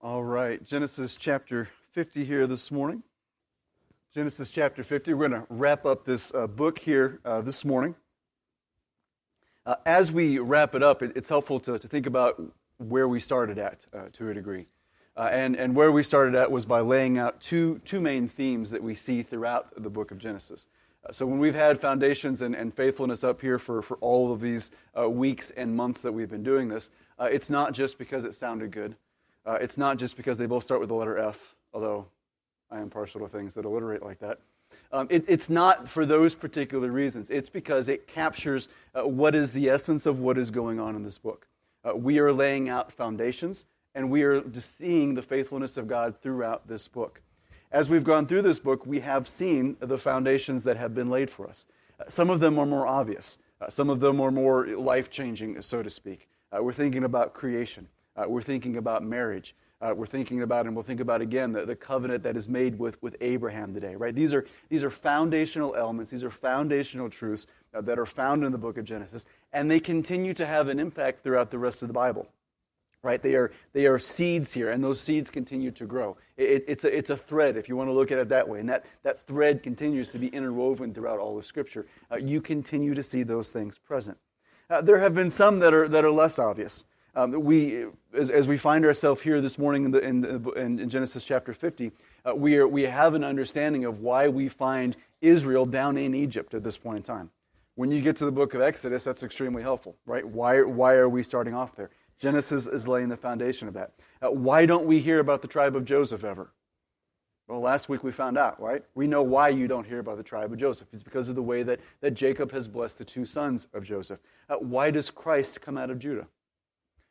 All right, Genesis chapter 50 here this morning. Genesis chapter 50. We're going to wrap up this book here this morning. As we wrap it up, it's helpful to think about where we started at to a degree. And where we started at was by laying out two main themes that we see throughout the book of Genesis. So when we've had foundations and faithfulness up here for all of these weeks and months that we've been doing this, it's not just because it sounded good. It's not just because they both start with the letter F, although I am partial to things that alliterate like that. It's not for those particular reasons. It's because it captures what is the essence of what is going on in this book. We are laying out foundations, and we are just seeing the faithfulness of God throughout this book. As we've gone through this book, we have seen the foundations that have been laid for us. Some of them are more obvious. Some of them are more life-changing, so to speak. We're thinking about creation. We're thinking about marriage. We're thinking about, and we'll think about again, the covenant that is made with Abraham today, right? These are foundational elements. These are foundational truths that are found in the book of Genesis, and they continue to have an impact throughout the rest of the Bible, right? They are seeds here, and those seeds continue to grow. It's a thread, if you want to look at it that way, and that thread continues to be interwoven throughout all of Scripture. You continue to see those things present. There have been some that are less obvious. As we find ourselves here this morning in Genesis chapter 50, we have an understanding of why we find Israel down in Egypt at this point in time. When you get to the book of Exodus, that's extremely helpful, right? Why are we starting off there? Genesis is laying the foundation of that. Why don't we hear about the tribe of Joseph ever? Well, last week we found out, right? We know why you don't hear about the tribe of Joseph. It's because of the way that Jacob has blessed the two sons of Joseph. Why does Christ come out of Judah?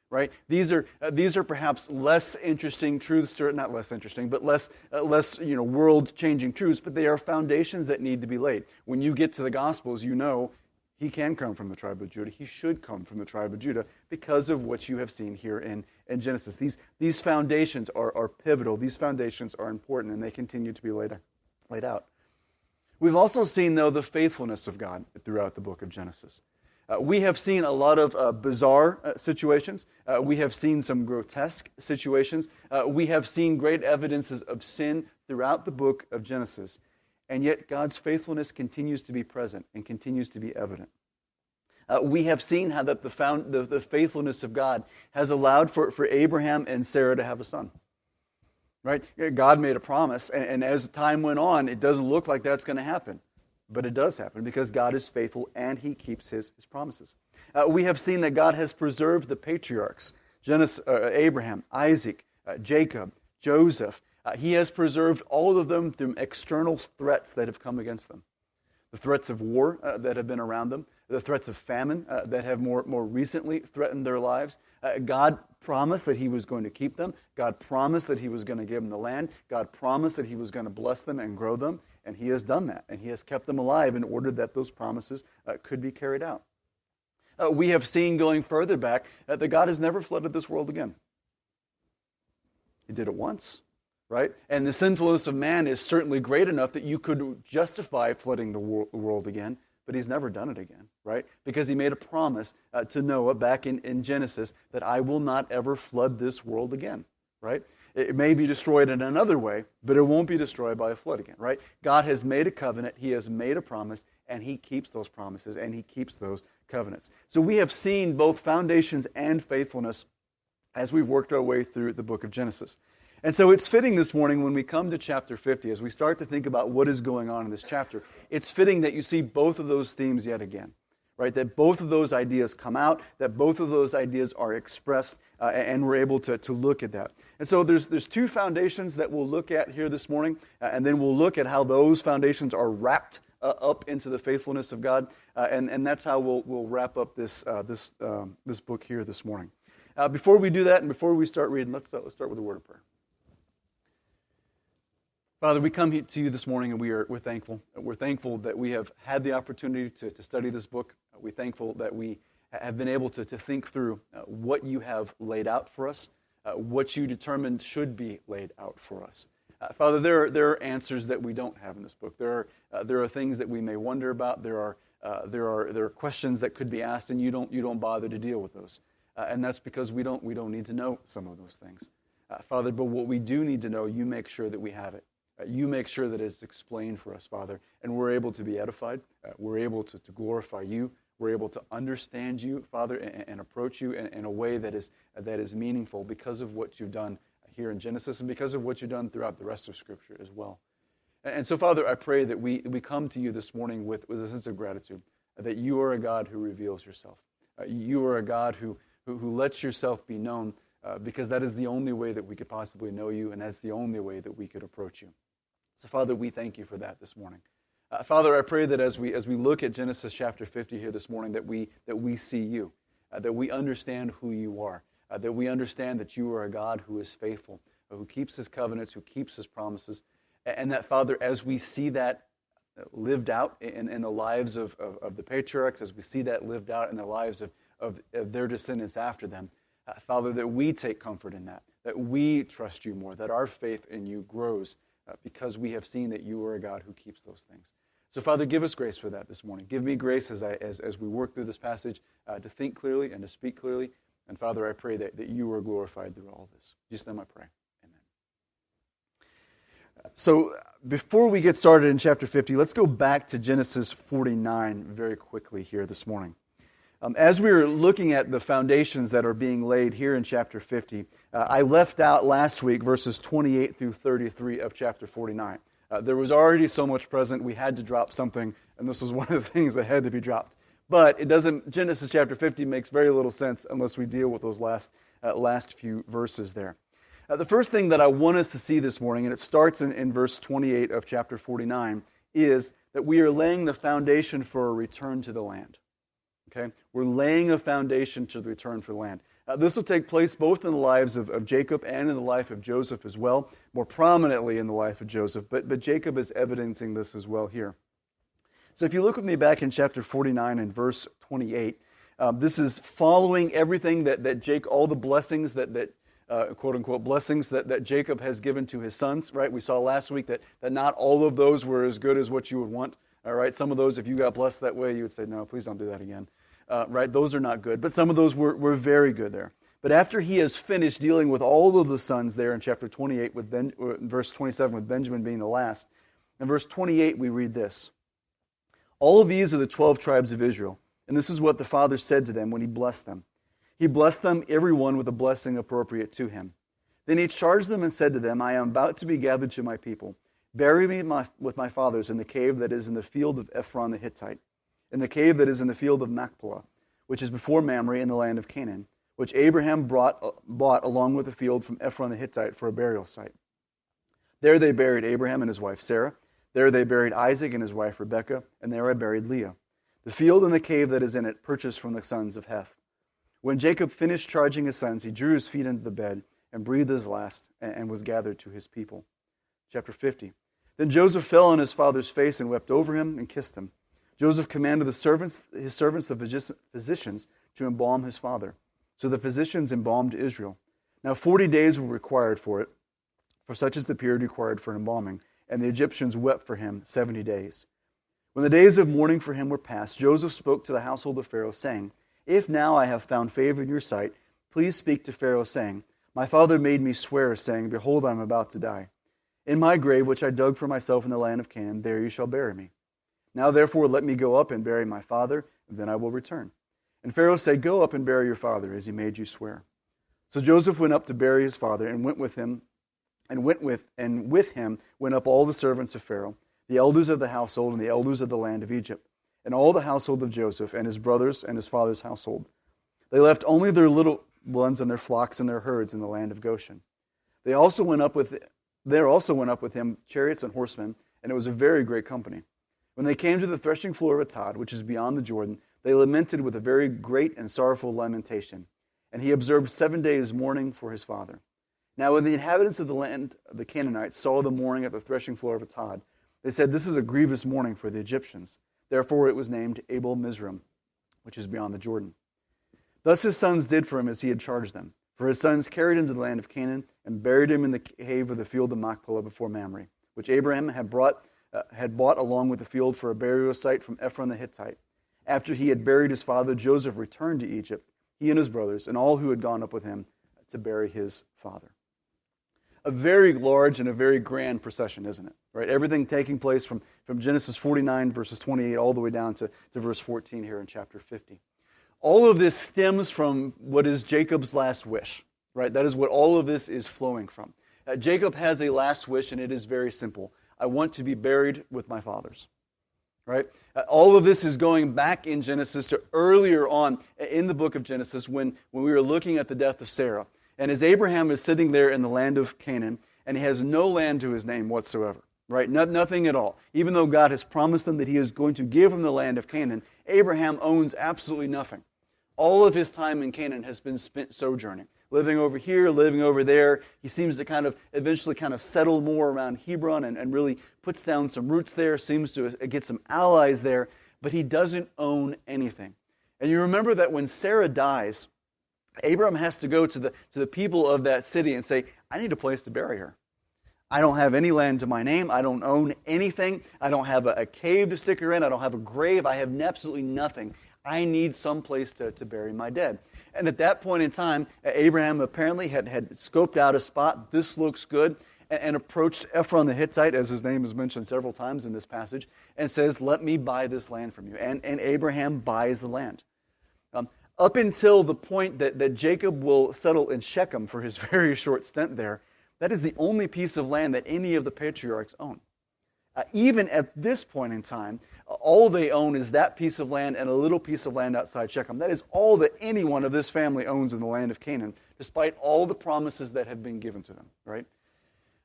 Right? These are perhaps less interesting truths, not less interesting, but less world-changing truths, but they are foundations that need to be laid. When you get to the Gospels, you know he can come from the tribe of Judah. He should come from the tribe of Judah because of what you have seen here in Genesis. These foundations are pivotal. These foundations are important, and they continue to be laid out. We've also seen, though, the faithfulness of God throughout the book of Genesis. We have seen a lot of bizarre situations. We have seen some grotesque situations. We have seen great evidences of sin throughout the book of Genesis. And yet God's faithfulness continues to be present and continues to be evident. We have seen how that the faithfulness of God has allowed for Abraham and Sarah to have a son. Right? God made a promise, and as time went on, it doesn't look like that's going to happen. But it does happen because God is faithful and He keeps His promises. We have seen that God has preserved the patriarchs, Abraham, Isaac, Jacob, Joseph. He has preserved all of them through external threats that have come against them. The threats of war that have been around them, the threats of famine that have more recently threatened their lives. God promised that He was going to keep them. God promised that He was going to give them the land. God promised that He was going to bless them and grow them. And He has done that, and He has kept them alive in order that those promises could be carried out. We have seen going further back that God has never flooded this world again. He did it once, right? And the sinfulness of man is certainly great enough that you could justify flooding the world again, but He's never done it again, right? Because He made a promise to Noah back in Genesis that I will not ever flood this world again, right? It may be destroyed in another way, but it won't be destroyed by a flood again, right? God has made a covenant, He has made a promise, and He keeps those promises, and He keeps those covenants. So we have seen both foundations and faithfulness as we've worked our way through the book of Genesis. And so it's fitting this morning when we come to chapter 50, as we start to think about what is going on in this chapter, it's fitting that you see both of those themes yet again, right? That both of those ideas come out, that both of those ideas are expressed, and we're able to look at that. And so there's two foundations that we'll look at here this morning, and then we'll look at how those foundations are wrapped up into the faithfulness of God, and that's how we'll wrap up this book here this morning. Before we do that, and before we start reading, let's start with a word of prayer. Father, we come to you this morning, and we're thankful. We're thankful that we have had the opportunity to study this book. We're thankful that we have been able to think through what you have laid out for us, what you determined should be laid out for us. Father, there are answers that we don't have in this book. There are things that we may wonder about. There are questions that could be asked, and you don't bother to deal with those. And that's because we don't need to know some of those things. Father, but what we do need to know, you make sure that we have it. You make sure that it's explained for us, Father, and we're able to be edified. We're able to glorify you. We're able to understand you, Father, and approach you in a way that is meaningful because of what you've done here in Genesis and because of what you've done throughout the rest of Scripture as well. And so, Father, I pray that we come to you this morning with a sense of gratitude, that you are a God who reveals yourself. You are a God who lets yourself be known because that is the only way that we could possibly know you, and that's the only way that we could approach you. So, Father, we thank you for that this morning. Father, I pray that as we look at Genesis chapter 50 here this morning, that we see you, that we understand who you are, that we understand that you are a God who is faithful, who keeps his covenants, who keeps his promises, and that, Father, as we see that lived out in the lives of the patriarchs, as we see that lived out in the lives of their descendants after them, Father, that we take comfort in that we trust you more, that our faith in you grows because we have seen that you are a God who keeps those things. So, Father, give us grace for that this morning. Give me grace as we work through this passage to think clearly and to speak clearly. And, Father, I pray that you are glorified through all this. In Jesus' name I pray. Amen. So, before we get started in chapter 50, let's go back to Genesis 49 very quickly here this morning. As we were looking at the foundations that are being laid here in chapter 50, I left out last week verses 28 through 33 of chapter 49. There was already so much present, we had to drop something, and this was one of the things that had to be dropped. But Genesis chapter 50 makes very little sense unless we deal with those last few verses there. The first thing that I want us to see this morning, and it starts in verse 28 of chapter 49, is that we are laying the foundation for a return to the land. Okay? We're laying a foundation to the return for the land. This will take place both in the lives of Jacob and in the life of Joseph as well, more prominently in the life of Joseph, but Jacob is evidencing this as well here. So if you look with me back in chapter 49 and verse 28, this is following everything that Jake, all the blessings that quote-unquote blessings that Jacob has given to his sons, right? We saw last week that not all of those were as good as what you would want, all right? Some of those, if you got blessed that way, you would say, no, please don't do that again. Right? Those are not good. But some of those were very good there. But after he has finished dealing with all of the sons there in chapter 28, verse 27, with Benjamin being the last, in verse 28 we read this. All of these are the 12 tribes of Israel, and this is what the Father said to them when he blessed them. He blessed them, every one, with a blessing appropriate to him. Then he charged them and said to them, I am about to be gathered to my people. Bury me with my fathers in the cave that is in the field of Ephron the Hittite, in the cave that is in the field of Machpelah, which is before Mamre in the land of Canaan, which Abraham bought along with the field from Ephron the Hittite for a burial site. There they buried Abraham and his wife Sarah. There they buried Isaac and his wife Rebekah, and there I buried Leah. The field and the cave that is in it purchased from the sons of Heth. When Jacob finished charging his sons, he drew his feet into the bed and breathed his last and was gathered to his people. Chapter 50. Then Joseph fell on his father's face and wept over him and kissed him. Joseph commanded his servants, the physicians, to embalm his father. So the physicians embalmed Israel. Now 40 days were required for it, for such is the period required for embalming, and the Egyptians wept for him 70 days. When the days of mourning for him were past, Joseph spoke to the household of Pharaoh, saying, If now I have found favor in your sight, please speak to Pharaoh, saying, My father made me swear, saying, Behold, I am about to die. In my grave, which I dug for myself in the land of Canaan, there you shall bury me. Now therefore let me go up and bury my father, and then I will return. And Pharaoh said, Go up and bury your father, as he made you swear. So Joseph went up to bury his father, and with him went up all the servants of Pharaoh, the elders of the household, and the elders of the land of Egypt, and all the household of Joseph, and his brothers, and his father's household. They left only their little ones and their flocks and their herds in the land of Goshen. There also went up with him chariots and horsemen, and it was a very great company. When they came to the threshing floor of Atad, which is beyond the Jordan, they lamented with a very great and sorrowful lamentation. And he observed 7 days mourning for his father. Now when the inhabitants of the land of the Canaanites saw the mourning at the threshing floor of Atad, they said, This is a grievous mourning for the Egyptians. Therefore it was named Abel Mizraim, which is beyond the Jordan. Thus his sons did for him as he had charged them. For his sons carried him to the land of Canaan and buried him in the cave of the field of Machpelah before Mamre, which Abraham had bought along with the field for a burial site from Ephron the Hittite. After he had buried his father, Joseph returned to Egypt, he and his brothers, and all who had gone up with him to bury his father. a very large and a very grand procession, isn't it? Right? Everything taking place from Genesis 49, verses 28, all the way down to verse 14 here in chapter 50. All of this stems from what is Jacob's last wish, right? That is what all of this is flowing from. Jacob has a last wish, and it is very simple. I want to be buried with my fathers, right? All of this is going back in Genesis to earlier on in the book of Genesis when we were looking at the death of Sarah. And as Abraham is sitting there in the land of Canaan, and he has no land to his name whatsoever, right? Nothing at all. Even though God has promised him that he is going to give him the land of Canaan, Abraham owns absolutely nothing. All of his time in Canaan has been spent sojourning, living over here, living over there. He seems to eventually settle more around Hebron and really puts down some roots there, seems to get some allies there, but he doesn't own anything. And you remember that when Sarah dies, Abraham has to go to the people of that city and say, I need a place to bury her. I don't have any land to my name. I don't own anything. I don't have a cave to stick her in. I don't have a grave. I have absolutely nothing. I need some place to bury my dead. And at that point in time, Abraham apparently had scoped out a spot. This looks good. And approached Ephron the Hittite, as his name is mentioned several times in this passage, and says, let me buy this land from you. And Abraham buys the land. Up until the point that Jacob will settle in Shechem for his very short stint there, that is the only piece of land that any of the patriarchs own. Even at this point in time, all they own is that piece of land and a little piece of land outside Shechem. That is all that anyone of this family owns in the land of Canaan, despite all the promises that have been given to them, right?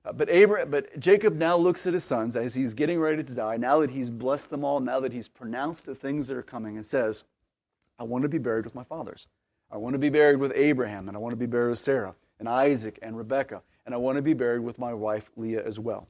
But Jacob now looks at his sons as he's getting ready to die, now that he's blessed them all, now that he's pronounced the things that are coming, and says, I want to be buried with my fathers. I want to be buried with Abraham, and I want to be buried with Sarah, and Isaac, and Rebekah, and I want to be buried with my wife Leah as well.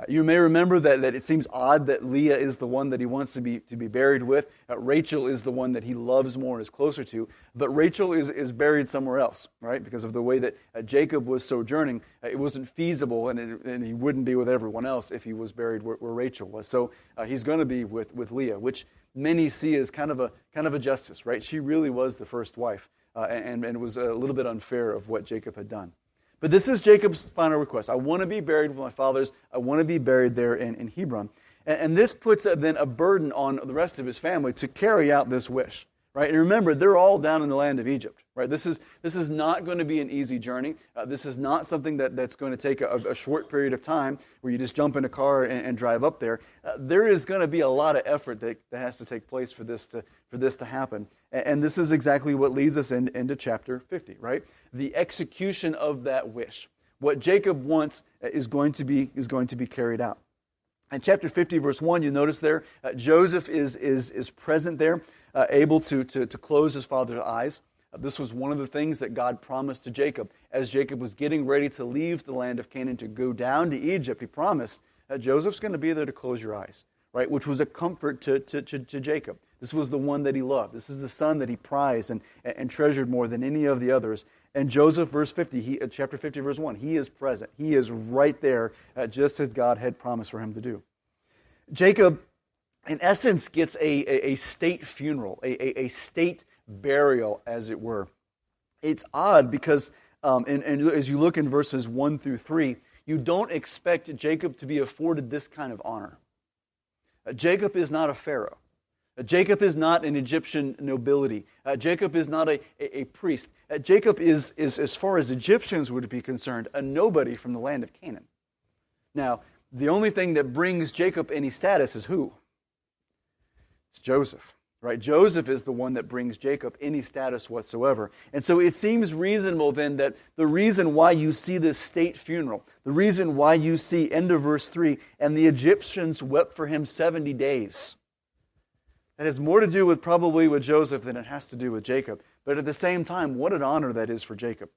You may remember that it seems odd that Leah is the one that he wants to be buried with. Rachel is the one that he loves more and is closer to. But Rachel is buried somewhere else, right? Because of the way that Jacob was sojourning, it wasn't feasible, and he wouldn't be with everyone else if he was buried where Rachel was. So he's going to be with Leah, which many see as kind of a justice, right? She really was the first wife, and it was a little bit unfair of what Jacob had done. But this is Jacob's final request. I want to be buried with my fathers. I want to be buried there in Hebron. And this puts then a burden on the rest of his family to carry out this wish. Right? And remember, they're all down in the land of Egypt. Right? This is not going to be an easy journey. This is not something that's going to take a short period of time where you just jump in a car and drive up there. There is going to be a lot of effort that has to take place for this to happen. And this is exactly what leads us into chapter 50. Right? The execution of that wish. What Jacob wants is going to be carried out. In chapter 50, verse 1, you notice there, Joseph is present there, able to close his father's eyes. This was one of the things that God promised to Jacob. As Jacob was getting ready to leave the land of Canaan to go down to Egypt, he promised that Joseph's going to be there to close your eyes, right? Which was a comfort to Jacob. This was the one that he loved. This is the son that he prized and treasured more than any of the others. And Joseph, verse 50, chapter 50, verse 1, he is present. He is right there, just as God had promised for him to do. Jacob, in essence, gets a state funeral, a state burial, as it were. It's odd because, and as you look in verses 1 through 3, you don't expect Jacob to be afforded this kind of honor. Jacob is not a pharaoh. Jacob is not an Egyptian nobility. Jacob is not a priest. Jacob is, as far as Egyptians would be concerned, a nobody from the land of Canaan. Now, the only thing that brings Jacob any status is who? It's Joseph, right? Joseph is the one that brings Jacob any status whatsoever. And so it seems reasonable then that the reason why you see this state funeral, the reason why you see, end of verse 3, and the Egyptians wept for him 70 days. That has more to do with probably with Joseph than it has to do with Jacob. But at the same time, what an honor that is for Jacob,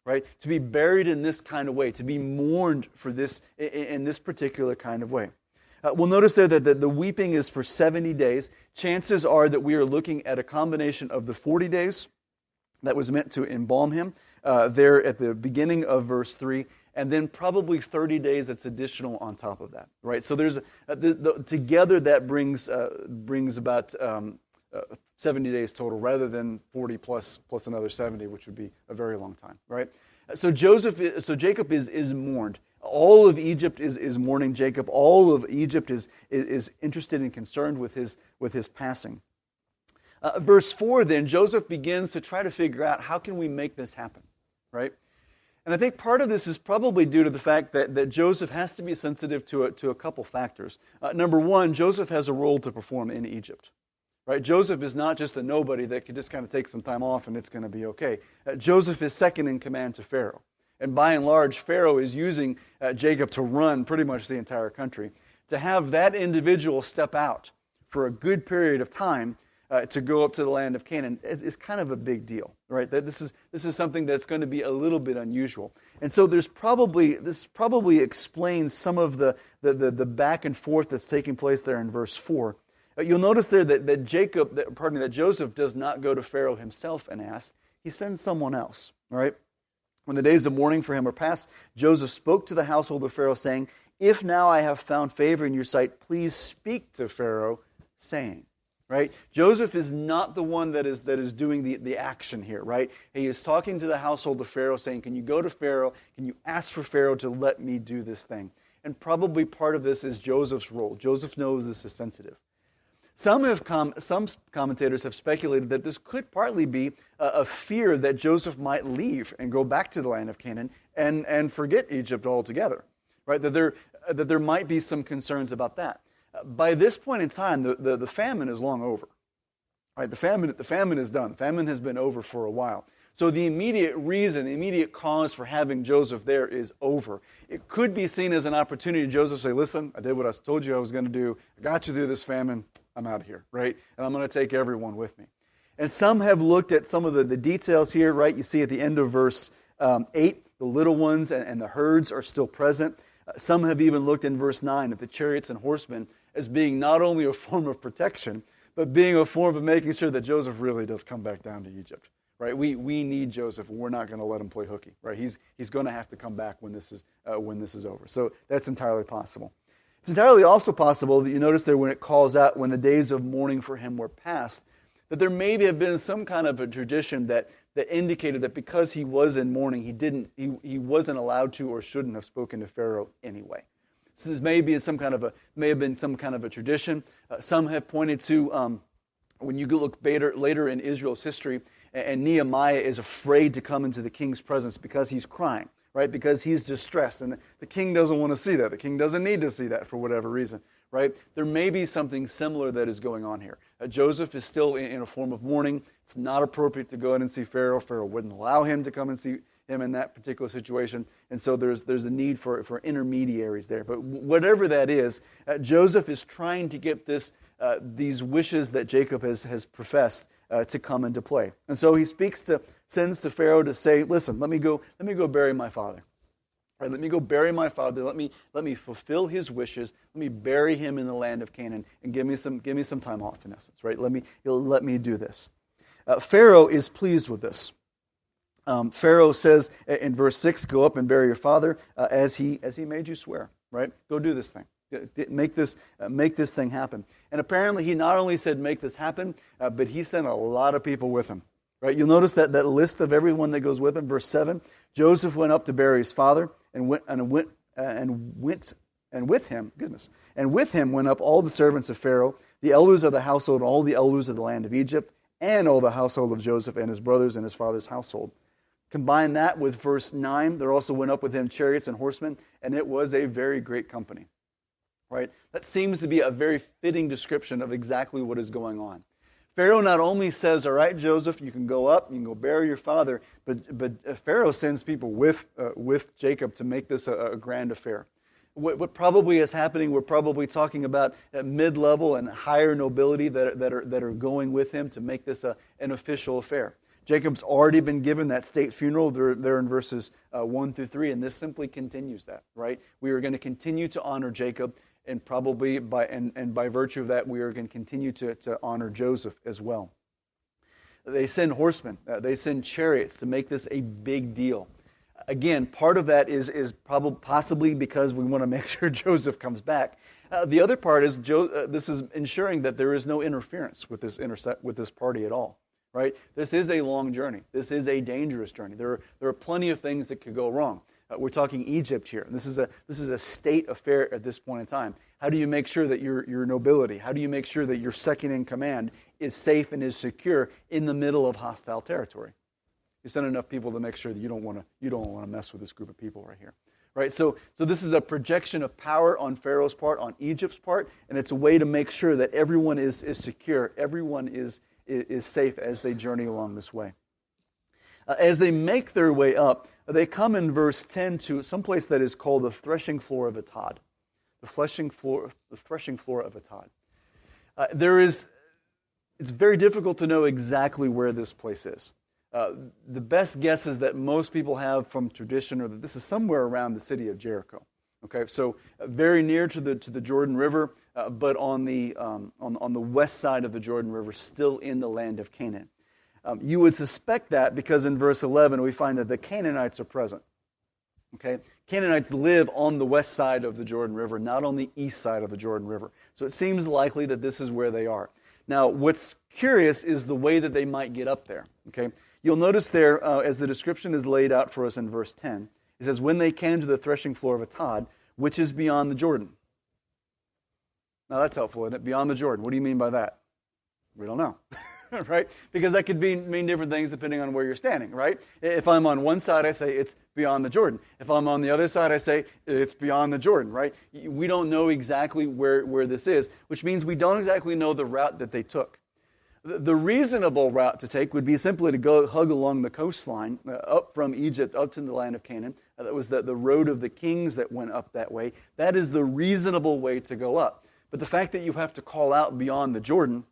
right? To be buried in this kind of way, to be mourned for this in this particular kind of way. We'll notice there that the weeping is for 70 days. Chances are that we are looking at a combination of the 40 days that was meant to embalm him there at the beginning of verse 3, and then probably 30 days that's additional on top of that, right? So there's together that brings about 70 days total, rather than 40 plus another 70, which would be a very long time, right? So Jacob is mourned. All of Egypt is mourning Jacob. All of Egypt is interested and concerned with his passing. Verse 4 then, Joseph begins to try to figure out how can we make this happen, right? And I think part of this is probably due to the fact that Joseph has to be sensitive to a couple factors. Number one, Joseph has a role to perform in Egypt. Right? Joseph is not just a nobody that could just kind of take some time off and it's going to be okay. Joseph is second in command to Pharaoh. And by and large, Pharaoh is using Jacob to run pretty much the entire country. To have that individual step out for a good period of time to go up to the land of Canaan is kind of a big deal, right? That this is something that's going to be a little bit unusual, and so this probably explains some of the back and forth that's taking place there in verse 4. You'll notice there that Joseph does not go to Pharaoh himself and ask; he sends someone else. All right. When the days of mourning for him were past, Joseph spoke to the household of Pharaoh, saying, "If now I have found favor in your sight, please speak to Pharaoh, saying." Right? Joseph is not the one that is doing the action here, right? He is talking to the household of Pharaoh, saying, "Can you go to Pharaoh? Can you ask for Pharaoh to let me do this thing?" And probably part of this is Joseph's role. Joseph knows this is sensitive. Some commentators have speculated that this could partly be a fear that Joseph might leave and go back to the land of Canaan and forget Egypt altogether, right? That there might be some concerns about that. By this point in time, the famine is long over. Right? The famine is done. The famine has been over for a while. So the immediate cause for having Joseph there is over. It could be seen as an opportunity to Joseph to say, "Listen, I did what I told you I was going to do. I got you through this famine. I'm out of here, right? And I'm going to take everyone with me." And some have looked at some of the details here, right? You see at the end of verse 8, the little ones and the herds are still present. Some have even looked in verse 9 at the chariots and horsemen as being not only a form of protection, but being a form of making sure that Joseph really does come back down to Egypt. Right? We need Joseph, and we're not going to let him play hooky. Right? He's going to have to come back when this is over. So that's entirely possible. It's entirely also possible that you notice there when it calls out when the days of mourning for him were past, that there maybe have been some kind of a tradition that indicated that because he was in mourning, he wasn't allowed to or shouldn't have spoken to Pharaoh anyway. So this may have been some kind of a tradition. Some have pointed to when you look later in Israel's history, and Nehemiah is afraid to come into the king's presence because he's crying, right? Because he's distressed, and the king doesn't want to see that. The king doesn't need to see that for whatever reason, right? There may be something similar that is going on here. Joseph is still in a form of mourning. It's not appropriate to go in and see Pharaoh. Pharaoh wouldn't allow him to come and see him in that particular situation, and so there's a need for intermediaries there. But whatever that is, Joseph is trying to get these wishes that Jacob has professed to come into play. And so he sends to Pharaoh to say, "Listen, let me go bury my father. Right, let me go bury my father. Let me fulfill his wishes. Let me bury him in the land of Canaan and give me some time off, in essence. Right? Let me do this." Pharaoh is pleased with this. Pharaoh says in verse 6, "Go up and bury your father as he made you swear." Right? Go do this thing. Make this thing happen. And apparently he not only said make this happen, but he sent a lot of people with him. Right? You'll notice that list of everyone that goes with him. Verse 7, Joseph went up to bury his father, and with him went up all the servants of Pharaoh, the elders of the household, all the elders of the land of Egypt, and all the household of Joseph and his brothers and his father's household. Combine that with verse 9, there also went up with him chariots and horsemen, and it was a very great company. Right? That seems to be a very fitting description of exactly what is going on. Pharaoh not only says, "All right, Joseph, you can go up, you can go bury your father," but Pharaoh sends people with Jacob to make this a grand affair. What probably is happening, we're probably talking about mid-level and higher nobility that are going with him to make this an official affair. Jacob's already been given that state funeral. They're in verses 1 through 3, and this simply continues that. Right? We are going to continue to honor Jacob. And probably by virtue of that, we are going to continue to honor Joseph as well. They send horsemen, they send chariots to make this a big deal. Again, part of that is possibly because we want to make sure Joseph comes back. The other part is this is ensuring that there is no interference with this party at all. right? This is a long journey. This is a dangerous journey. There are plenty of things that could go wrong. We're talking Egypt here. This is a state affair at this point in time. How do you make sure that your nobility, how do you make sure that your second in command is safe and is secure in the middle of hostile territory? You send enough people to make sure that you don't want to mess with this group of people right here. Right? So this is a projection of power on Pharaoh's part, on Egypt's part, and it's a way to make sure that everyone is secure, everyone is safe as they journey along this way. As they make their way up, they come in verse 10 to some place that is called the threshing floor of Atad. The threshing floor of Atad. It's very difficult to know exactly where this place is. The best guesses that most people have from tradition are that this is somewhere around the city of Jericho. Okay, so very near to the Jordan River, but on the west side of the Jordan River, still in the land of Canaan. You would suspect that because in verse 11 we find that the Canaanites are present. Okay, Canaanites live on the west side of the Jordan River, not on the east side of the Jordan River. So it seems likely that this is where they are. Now, what's curious is the way that they might get up there. Okay, you'll notice there, as the description is laid out for us in verse 10, it says, when they came to the threshing floor of Atad, which is beyond the Jordan. Now that's helpful, isn't it? Beyond the Jordan. What do you mean by that? We don't know, right? Because that could mean different things depending on where you're standing, right? If I'm on one side, I say it's beyond the Jordan. If I'm on the other side, I say it's beyond the Jordan, right? We don't know exactly where this is, which means we don't exactly know the route that they took. The reasonable route to take would be simply to go hug along the coastline, up from Egypt, up to the land of Canaan. That was the road of the kings that went up that way. That is the reasonable way to go up. But the fact that you have to call out beyond the Jordan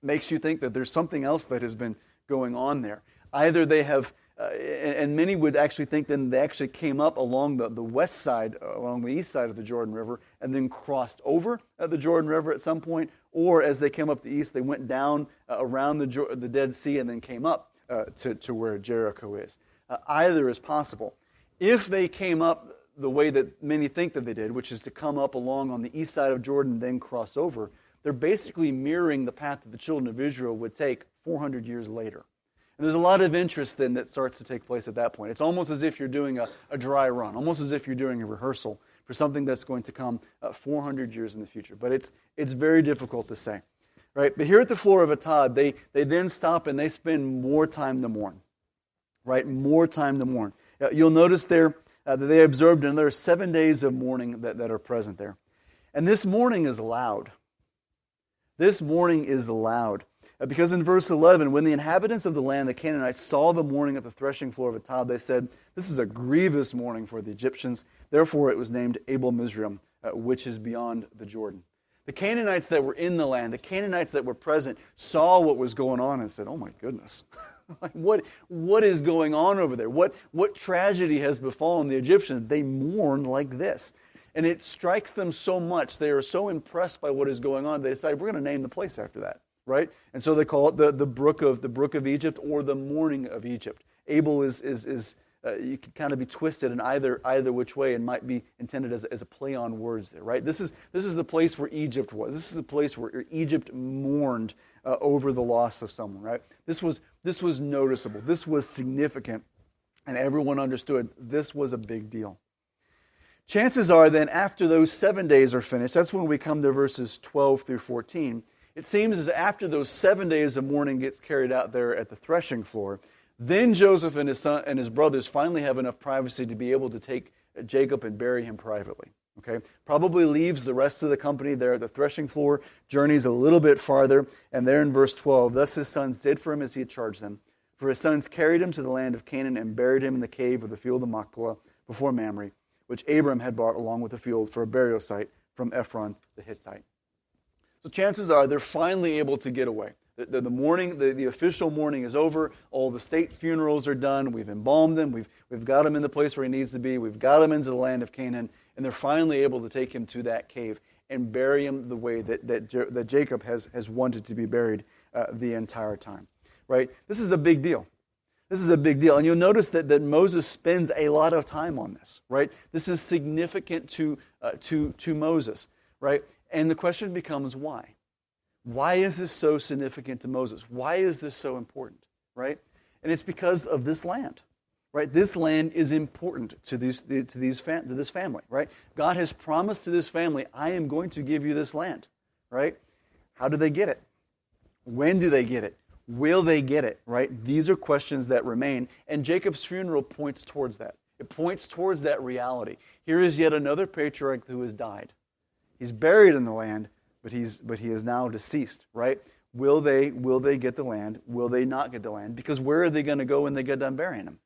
makes you think that there's something else that has been going on there. Either they have, and many would actually think that they actually came up along the west side, along the east side of the Jordan River, and then crossed over the Jordan River at some point, or as they came up the east, they went down around the Dead Sea and then came up to where Jericho is. Either is possible. If they came up the way that many think that they did, which is to come up along on the east side of Jordan and then cross over, they're basically mirroring the path that the children of Israel would take 400 years later. And there's a lot of interest then that starts to take place at that point. It's almost as if you're doing a dry run, almost as if you're doing a rehearsal for something that's going to come 400 years in the future. But it's very difficult to say. Right? But here at the floor of Atad, they then stop and they spend more time to mourn. Right? More time to mourn. You'll notice there that they observed another 7 days of mourning that are present there. And this mourning is loud. This mourning is loud. Because in verse 11, when the inhabitants of the land, the Canaanites, saw the mourning at the threshing floor of Atad, they said, this is a grievous mourning for the Egyptians. Therefore it was named Abel Mizraim, which is beyond the Jordan. The Canaanites that were in the land, the Canaanites that were present, saw what was going on and said, oh my goodness, like what is going on over there? What tragedy has befallen the Egyptians? They mourn like this. And it strikes them so much, they are so impressed by what is going on, they decide, we're going to name the place after that. Right? And so they call it the brook of Egypt, or the mourning of Egypt. Abel is you can kind of be twisted in either which way, and might be intended as a play on words there, right? This is the place where Egypt was. This is the place where Egypt mourned over the loss of someone, right? This was noticeable. This was significant, and everyone understood this was a big deal. Chances are then after those 7 days are finished, that's when we come to verses 12 through 14. It seems as after those 7 days of mourning gets carried out there at the threshing floor, then Joseph and his son and his brothers finally have enough privacy to be able to take Jacob and bury him privately. Okay, probably leaves the rest of the company there at the threshing floor, journeys a little bit farther, and there in verse 12, thus his sons did for him as he had charged them. For his sons carried him to the land of Canaan and buried him in the cave of the field of Machpelah before Mamre, which Abram had bought along with the field for a burial site from Ephron the Hittite. So chances are they're finally able to get away. The mourning, the official mourning is over. All the state funerals are done. We've embalmed him. We've got him in the place where he needs to be. We've got him into the land of Canaan. And they're finally able to take him to that cave and bury him the way that Jacob has wanted to be buried the entire time. Right? This is a big deal. This is a big deal. And you'll notice that Moses spends a lot of time on this. Right? This is significant to Moses. Right? And the question becomes why? Why is this so significant to Moses? Why is this so important, right? And it's because of this land, right? This land is important to this family, right? God has promised to this family, I am going to give you this land, right? How do they get it? When do they get it? Will they get it, right? These are questions that remain, and Jacob's funeral points towards that. It points towards that reality. Here is yet another patriarch who has died. He's buried in the land, but he is now deceased, right? Will they get the land? Will they not get the land? Because where are they going to go when they get done burying him?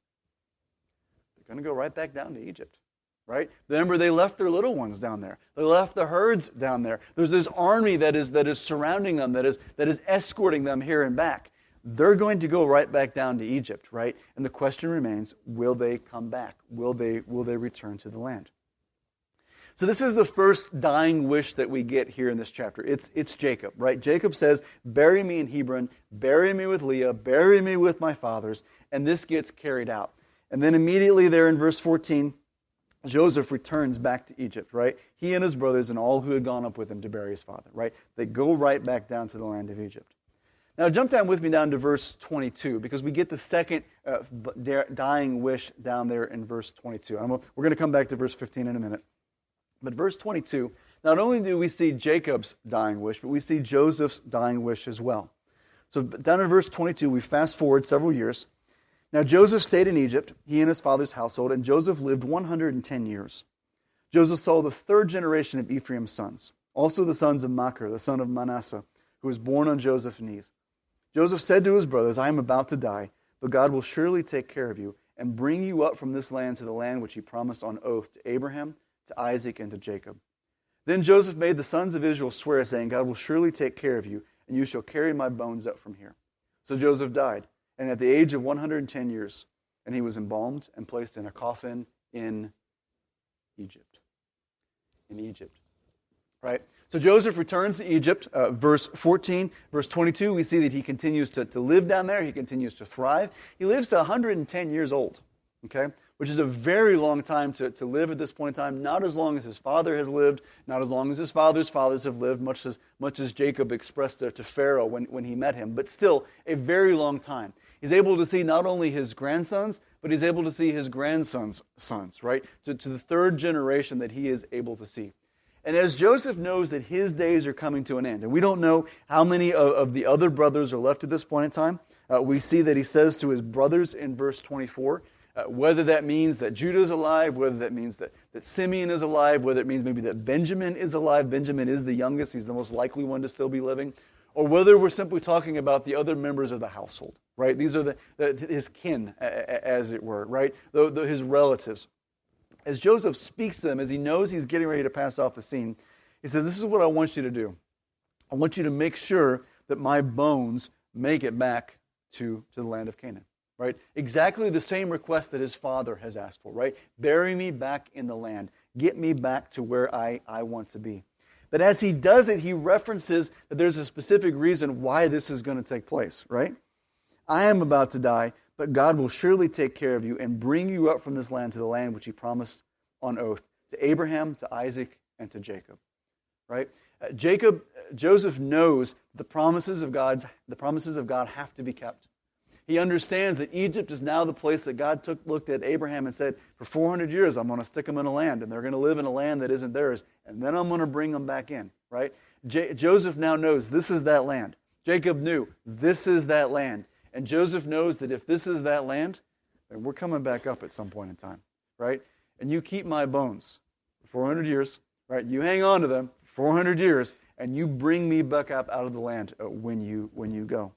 They're going to go right back down to Egypt, right? Remember, they left their little ones down there. They left the herds down there. There's this army that is surrounding them, that is escorting them here and back. They're going to go right back down to Egypt, right? And the question remains, will they come back? Will they return to the land? So this is the first dying wish that we get here in this chapter. It's Jacob, right? Jacob says, bury me in Hebron, bury me with Leah, bury me with my fathers, and this gets carried out. And then immediately there in verse 14, Joseph returns back to Egypt, right? He and his brothers and all who had gone up with him to bury his father, right? They go right back down to the land of Egypt. Now jump down with me down to verse 22, because we get the second dying wish down there in verse 22. We're going to come back to verse 15 in a minute. But verse 22, not only do we see Jacob's dying wish, but we see Joseph's dying wish as well. So down in verse 22, we fast forward several years. Now Joseph stayed in Egypt, he and his father's household, and Joseph lived 110 years. Joseph saw the third generation of Ephraim's sons, also the sons of Machir, the son of Manasseh, who was born on Joseph's knees. Joseph said to his brothers, I am about to die, but God will surely take care of you and bring you up from this land to the land which he promised on oath to Abraham, to Isaac, and to Jacob. Then Joseph made the sons of Israel swear, saying, God will surely take care of you, and you shall carry my bones up from here. So Joseph died, and at the age of 110 years, and he was embalmed and placed in a coffin in Egypt. In Egypt. Right? So Joseph returns to Egypt. Verse 14, verse 22, we see that he continues to live down there. He continues to thrive. He lives to 110 years old. Okay? Which is a very long time to live at this point in time. Not as long as his father has lived, not as long as his father's fathers have lived, much as Jacob expressed to Pharaoh when he met him, but still a very long time. He's able to see not only his grandsons, but he's able to see his grandsons' sons, right? To the third generation that he is able to see. And as Joseph knows that his days are coming to an end, and we don't know how many of the other brothers are left at this point in time, we see that he says to his brothers in verse 24, whether that means that Judah is alive, whether that means that Simeon is alive, whether it means maybe that Benjamin is alive. Benjamin is the youngest. He's the most likely one to still be living. Or whether we're simply talking about the other members of the household, right? These are his kin, as it were, right? His relatives. As Joseph speaks to them, as he knows he's getting ready to pass off the scene, he says, this is what I want you to do. I want you to make sure that my bones make it back to the land of Canaan. Right? Exactly the same request that his father has asked for, right? Bury me back in the land. Get me back to where I want to be. But as he does it, he references that there's a specific reason why this is going to take place, right? I am about to die, but God will surely take care of you and bring you up from this land to the land which he promised on oath to Abraham, to Isaac, and to Jacob, right? Joseph knows the promises of God have to be kept. He understands that Egypt is now the place that God looked at Abraham and said, for 400 years I'm going to stick them in a land, and they're going to live in a land that isn't theirs, and then I'm going to bring them back in, right? Joseph now knows this is that land. Jacob knew this is that land. And Joseph knows that if this is that land, then we're coming back up at some point in time, right? And you keep my bones for 400 years, right? You hang on to them for 400 years, and you bring me back up out of the land when you go.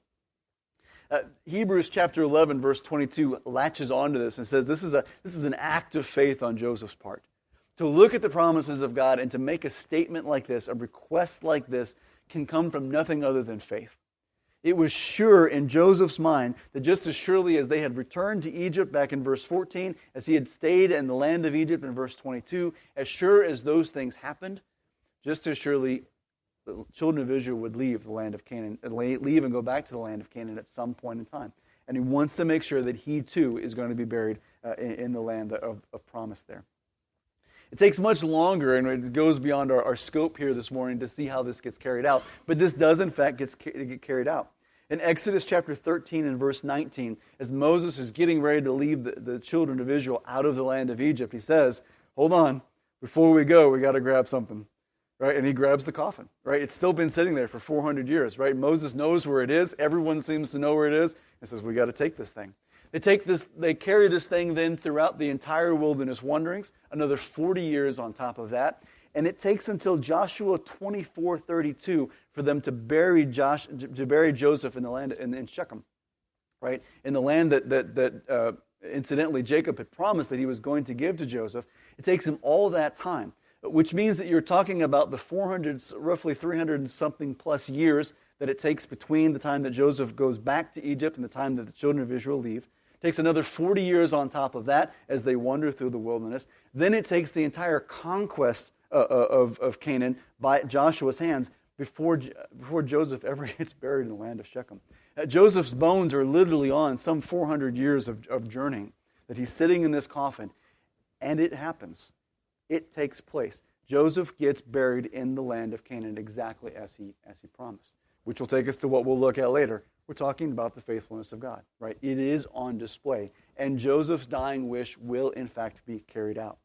Hebrews chapter 11, verse 22 latches onto this and says this is an act of faith on Joseph's part. To look at the promises of God and to make a statement like this, a request like this, can come from nothing other than faith. It was sure in Joseph's mind that just as surely as they had returned to Egypt back in verse 14, as he had stayed in the land of Egypt in verse 22, as sure as those things happened, just as surely the children of Israel would leave the land of Canaan, leave and go back to the land of Canaan at some point in time. And he wants to make sure that he too is going to be buried in the land of promise there. It takes much longer, and it goes beyond our scope here this morning to see how this gets carried out. But this does, in fact, get carried out. In Exodus chapter 13 and verse 19, as Moses is getting ready to leave the children of Israel out of the land of Egypt, he says, hold on, before we go, we got to grab something. Right? And he grabs the coffin. Right? It's still been sitting there for 400 years. Right? Moses knows where it is. Everyone seems to know where it is. And says, we got to take this thing. They carry this thing then throughout the entire wilderness wanderings, another 40 years on top of that. And it takes until Joshua 24:32 for them to bury Joseph in the land in Shechem, right? In the land that incidentally Jacob had promised that he was going to give to Joseph. It takes him all that time, which means that you're talking about the 400, roughly 300 and something plus years that it takes between the time that Joseph goes back to Egypt and the time that the children of Israel leave. It takes another 40 years on top of that as they wander through the wilderness. Then it takes the entire conquest of Canaan by Joshua's hands before Joseph ever gets buried in the land of Shechem. Joseph's bones are literally on some 400 years of journeying, that he's sitting in this coffin, and it happens. It takes place. Joseph gets buried in the land of Canaan exactly as he promised, which will take us to what we'll look at later. We're talking about the faithfulness of God, right? It is on display, and Joseph's dying wish will, in fact, be carried out.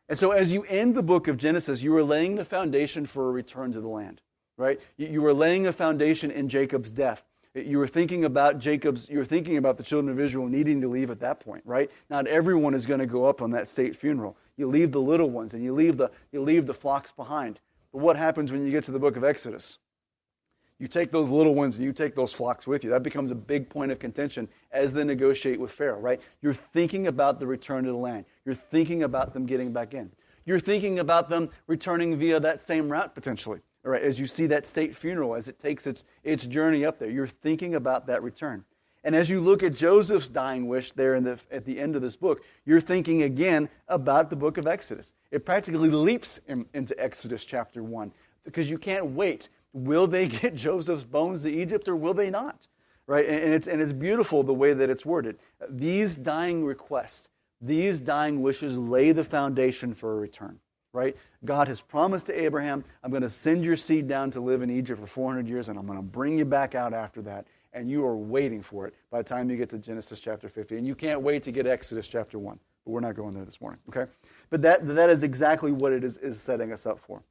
And so as you end the book of Genesis, you are laying the foundation for a return to the land, right? You are laying a foundation in Jacob's death. You were thinking about the children of Israel needing to leave at that point, right? Not everyone is going to go up on that state funeral. You leave the little ones and you leave the flocks behind. But what happens when you get to the book of Exodus? You take those little ones and you take those flocks with you. That becomes a big point of contention as they negotiate with Pharaoh, right? You're thinking about the return to the land. You're thinking about them getting back in. You're thinking about them returning via that same route potentially, right? As you see that state funeral, as it takes its journey up there, you're thinking about that return. And as you look at Joseph's dying wish there at the end of this book, you're thinking again about the book of Exodus. It practically leaps into Exodus chapter 1 because you can't wait. Will they get Joseph's bones to Egypt or will they not? Right? And it's beautiful the way that it's worded. These dying requests, these dying wishes lay the foundation for a return. Right? God has promised to Abraham, I'm going to send your seed down to live in Egypt for 400 years and I'm going to bring you back out after that. And you are waiting for it by the time you get to Genesis chapter 50. And you can't wait to get Exodus chapter 1. But we're not going there this morning. Okay? But that is exactly what it is setting us up for.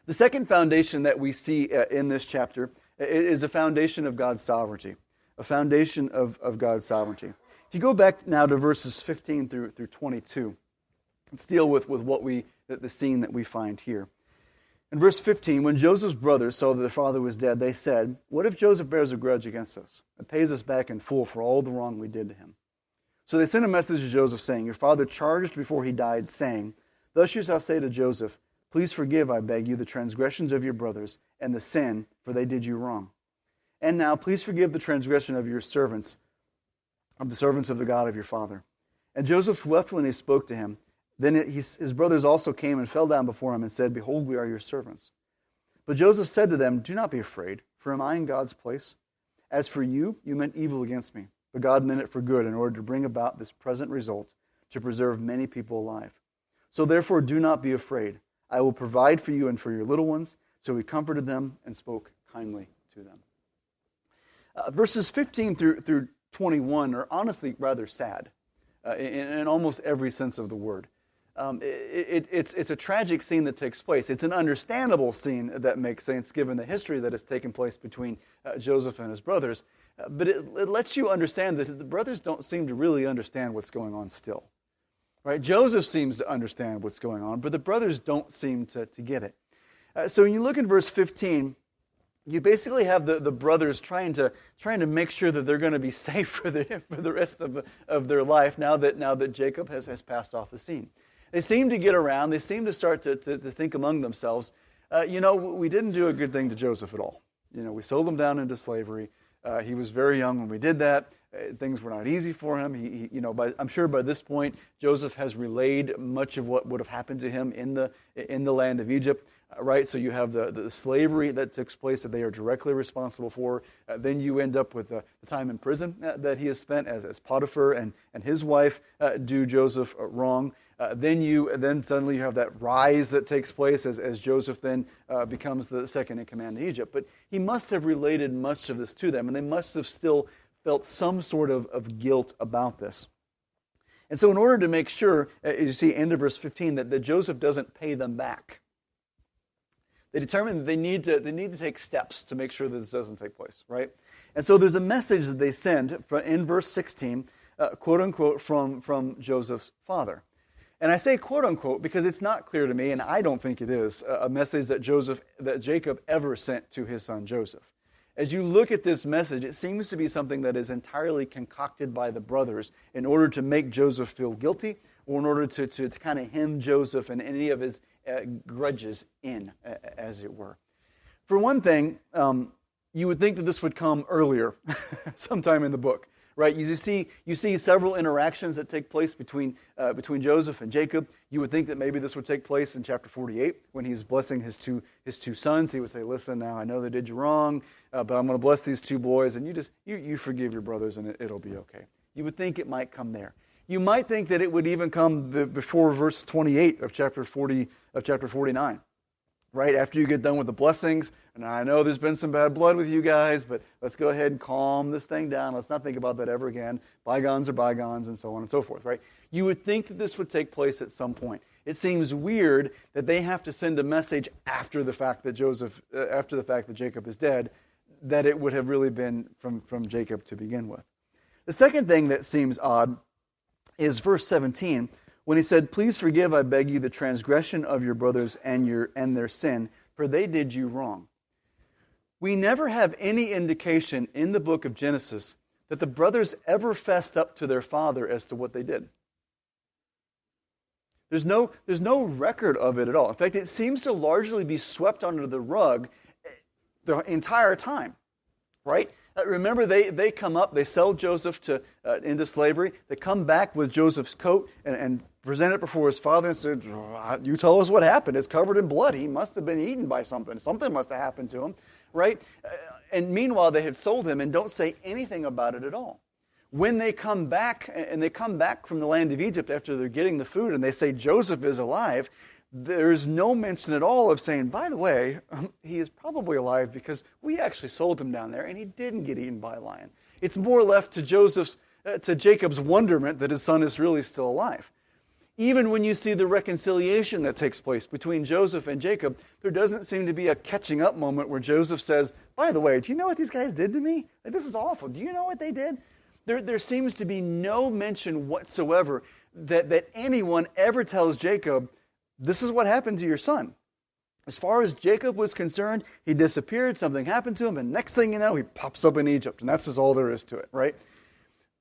The second foundation that we see in this chapter is a foundation of God's sovereignty. A foundation of God's sovereignty. If you go back now to verses 15 through 22, let's deal with the scene that we find here. In verse 15, when Joseph's brothers saw that their father was dead, they said, "What if Joseph bears a grudge against us and pays us back in full for all the wrong we did to him?" So they sent a message to Joseph saying, "Your father charged before he died, saying, 'Thus you shall say to Joseph, please forgive, I beg you, the transgressions of your brothers and the sin, for they did you wrong. And now please forgive the transgression of your servants, of the servants of the God of your father.' And Joseph wept when they spoke to him. Then his brothers also came and fell down before him and said, 'Behold, we are your servants.' But Joseph said to them, 'Do not be afraid, for am I in God's place? As for you, you meant evil against me, but God meant it for good in order to bring about this present result, to preserve many people alive. So therefore do not be afraid. I will provide for you and for your little ones.' So he comforted them and spoke kindly to them." Verses 15 through 21 are honestly rather sad in almost every sense of the word. It's a tragic scene that takes place. It's an understandable scene that makes sense given the history that has taken place between Joseph and his brothers. But it lets you understand that the brothers don't seem to really understand what's going on still. Right? Joseph seems to understand what's going on, but the brothers don't seem to get it. So when you look in verse 15, you basically have the brothers trying to make sure that they're going to be safe for the rest of their life now that Jacob has passed off the scene. They seem to get around. They seem to start to think among themselves, we didn't do a good thing to Joseph at all. We sold him down into slavery. He was very young when we did that. Things were not easy for him. I'm sure by this point Joseph has relayed much of what would have happened to him in the land of Egypt. Right, so you have the slavery that takes place that they are directly responsible for. Then you end up with the time in prison that he has spent as Potiphar and his wife do Joseph wrong. Then suddenly you have that rise that takes place as Joseph then becomes the second in command in Egypt. But he must have related much of this to them, and they must have still felt some sort of guilt about this. And so in order to make sure, as you see end of verse 15, that Joseph doesn't pay them back, they determine that they need to take steps to make sure that this doesn't take place, right? And so there's a message that they send in verse 16, quote unquote, from Joseph's father. And I say quote unquote because it's not clear to me, and I don't think it is, a message that Jacob ever sent to his son Joseph. As you look at this message, it seems to be something that is entirely concocted by the brothers in order to make Joseph feel guilty, or in order to kind of hem Joseph and any of his grudges in, as it were. For one thing, you would think that this would come earlier, sometime in the book, right? You see several interactions that take place between Joseph and Jacob. You would think that maybe this would take place in chapter 48 when he's blessing his two sons. He would say, "Listen, now I know they did you wrong, but I'm going to bless these two boys, and you forgive your brothers, and it'll be okay." You would think it might come there. You might think that it would even come before verse 28 of chapter 49. Right after you get done with the blessings, and I know there's been some bad blood with you guys, but let's go ahead and calm this thing down. Let's not think about that ever again. Bygones are bygones, and so on and so forth, right? You would think that this would take place at some point. It seems weird that they have to send a message after the fact that Jacob is dead, that it would have really been from Jacob to begin with. The second thing that seems odd is verse 17. When he said, "Please forgive, I beg you, the transgression of your brothers and their sin, for they did you wrong." We never have any indication in the book of Genesis that the brothers ever fessed up to their father as to what they did. There's no record of it at all. In fact, it seems to largely be swept under the rug the entire time, right? Remember, they come up, they sell Joseph into slavery. They come back with Joseph's coat and present it before his father and said, "You tell us what happened. It's covered in blood. He must have been eaten by something. Something must have happened to him," right? And meanwhile, they have sold him and don't say anything about it at all. When they come back, and they come back from the land of Egypt after they're getting the food, and they say Joseph is alive, there's no mention at all of saying, "By the way, he is probably alive because we actually sold him down there and he didn't get eaten by a lion." It's more left to Jacob's wonderment that his son is really still alive. Even when you see the reconciliation that takes place between Joseph and Jacob, there doesn't seem to be a catching up moment where Joseph says, "By the way, do you know what these guys did to me? This is awful. Do you know what they did?" There seems to be no mention whatsoever that anyone ever tells Jacob, "This is what happened to your son." As far as Jacob was concerned, he disappeared, something happened to him, and next thing you know, he pops up in Egypt, and that's just all there is to it, right?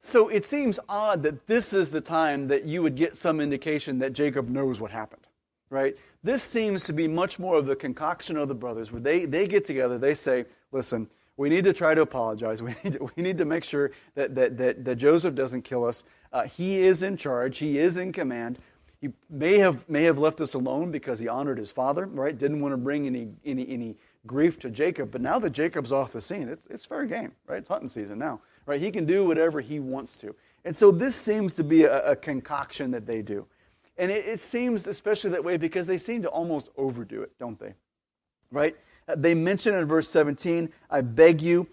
So it seems odd that this is the time that you would get some indication that Jacob knows what happened, right? This seems to be much more of the concoction of the brothers, where they get together, they say, "Listen, we need to try to apologize. We need to make sure that Joseph doesn't kill us. He is in charge. He is in command. He may have left us alone because he honored his father, right? Didn't want to bring any grief to Jacob. But now that Jacob's off the scene, it's fair game, right? It's hunting season now, right? He can do whatever he wants to. And so this seems to be a concoction that they do. And it seems especially that way because they seem to almost overdo it, don't they? Right? They mention in verse 17, "I beg you,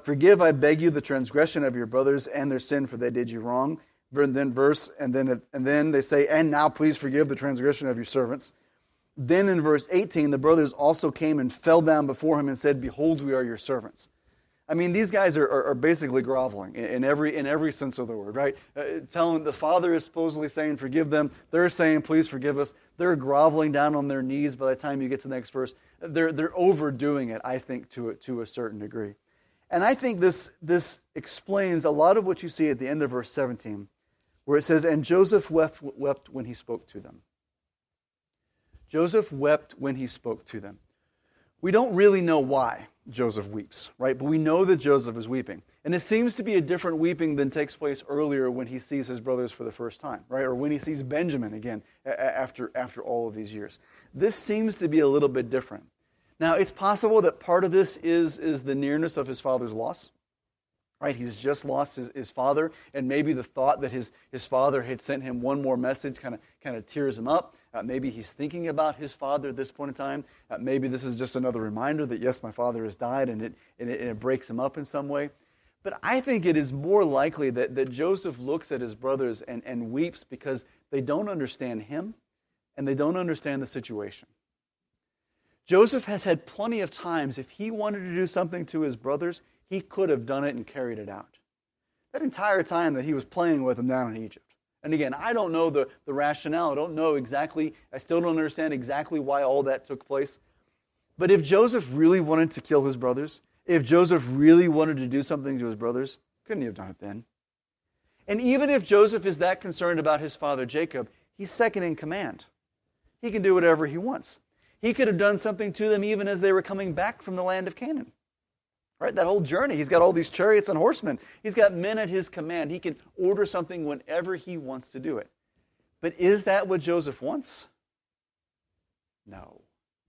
forgive, I beg you, the transgression of your brothers and their sin, for they did you wrong." And then they say, "And now please forgive the transgression of your servants." Then in verse 18, the brothers also came and fell down before him and said, "Behold, we are your servants." I mean, these guys are basically groveling in every sense of the word, right? Telling the father is supposedly saying, "Forgive them." They're saying, "Please forgive us." They're groveling down on their knees by the time you get to the next verse. They're overdoing it, I think, to a certain degree. And I think this explains a lot of what you see at the end of verse 17, where it says, "And Joseph wept when he spoke to them." Joseph wept when he spoke to them. We don't really know why Joseph weeps, right? But we know that Joseph is weeping. And it seems to be a different weeping than takes place earlier when he sees his brothers for the first time, right? Or when he sees Benjamin again after all of these years. This seems to be a little bit different. Now, it's possible that part of this is the nearness of his father's loss, Right? He's just lost his father, and maybe the thought that his father had sent him one more message kind of tears him up. Maybe he's thinking about his father at this point in time. Maybe this is just another reminder that, yes, my father has died, and it breaks him up in some way. But I think it is more likely that Joseph looks at his brothers and weeps because they don't understand him, and they don't understand the situation. Joseph has had plenty of times, if he wanted to do something to his brothers, he could have done it and carried it out. That entire time that he was playing with them down in Egypt. And again, I don't know the rationale. I don't know exactly, I still don't understand exactly why all that took place. But if Joseph really wanted to kill his brothers, if Joseph really wanted to do something to his brothers, couldn't he have done it then? And even if Joseph is that concerned about his father Jacob, he's second in command. He can do whatever he wants. He could have done something to them even as they were coming back from the land of Canaan. Right, that whole journey, he's got all these chariots and horsemen. He's got men at his command. He can order something whenever he wants to do it. But is that what Joseph wants? No,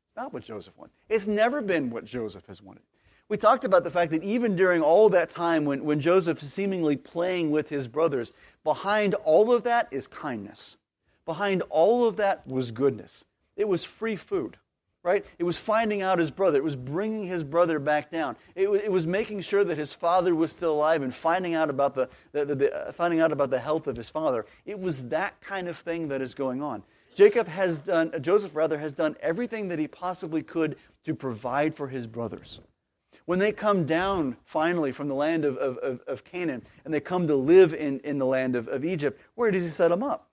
it's not what Joseph wants. It's never been what Joseph has wanted. We talked about the fact that even during all that time when Joseph is seemingly playing with his brothers, behind all of that is kindness. Behind all of that was goodness. It was free food. Right? It was finding out his brother. It was bringing his brother back down. It was making sure that his father was still alive and finding out about the health of his father. It was that kind of thing that is going on. Joseph has done everything that he possibly could to provide for his brothers. When they come down finally from the land of Canaan and they come to live in the land of Egypt, where does he set them up?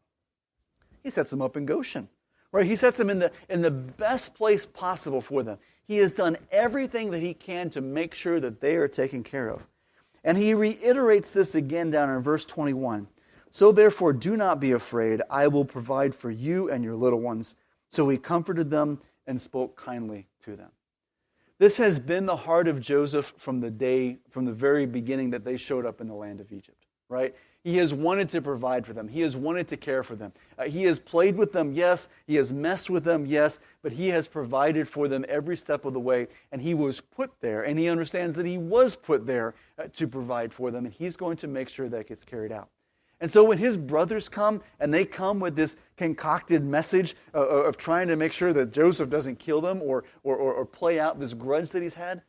He sets them up in Goshen. Right, he sets them in the best place possible for them. He has done everything that he can to make sure that they are taken care of. And he reiterates this again down in verse 21. So therefore do not be afraid, I will provide for you and your little ones. So he comforted them and spoke kindly to them. This has been the heart of Joseph from the very beginning that they showed up in the land of Egypt. Right? He has wanted to provide for them. He has wanted to care for them. He has played with them, yes. He has messed with them, yes. But he has provided for them every step of the way. And he was put there. And he understands that he was put there to provide for them. And he's going to make sure that gets carried out. And so when his brothers come, and they come with this concocted message of trying to make sure that Joseph doesn't kill them or play out this grudge that he's had,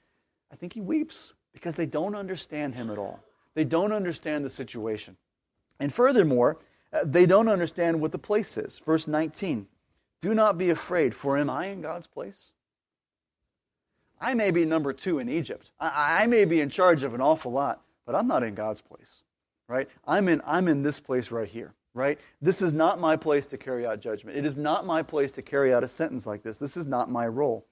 I think he weeps because they don't understand him at all. They don't understand the situation. And furthermore, they don't understand what the place is. Verse 19, do not be afraid, for am I in God's place? I may be number 2 in Egypt. I may be in charge of an awful lot, but I'm not in God's place. Right? I'm in this place right here. Right? This is not my place to carry out judgment. It is not my place to carry out a sentence like this. This is not my role.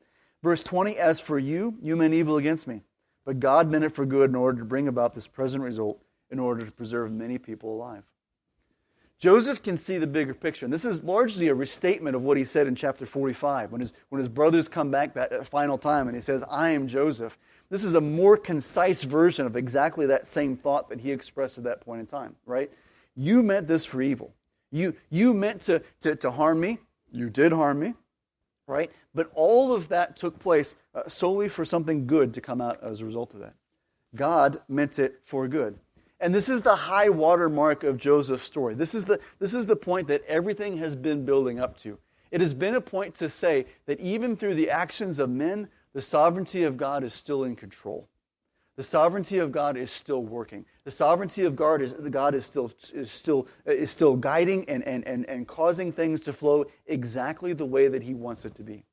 Verse 20, as for you, you meant evil against me. But God meant it for good in order to bring about this present result in order to preserve many people alive. Joseph can see the bigger picture. And this is largely a restatement of what he said in chapter 45 when his brothers come back that final time and he says, I am Joseph. This is a more concise version of exactly that same thought that he expressed at that point in time. Right? You meant this for evil. You meant to harm me. You did harm me. Right? But all of that took place solely for something good to come out as a result of that. God meant it for good. And this is the high water mark of Joseph's story. This is the point that everything has been building up to. It has been a point to say that even through the actions of men, the sovereignty of God is still in control. The sovereignty of God is still working. The sovereignty of God is still guiding and causing things to flow exactly the way that He wants it to be.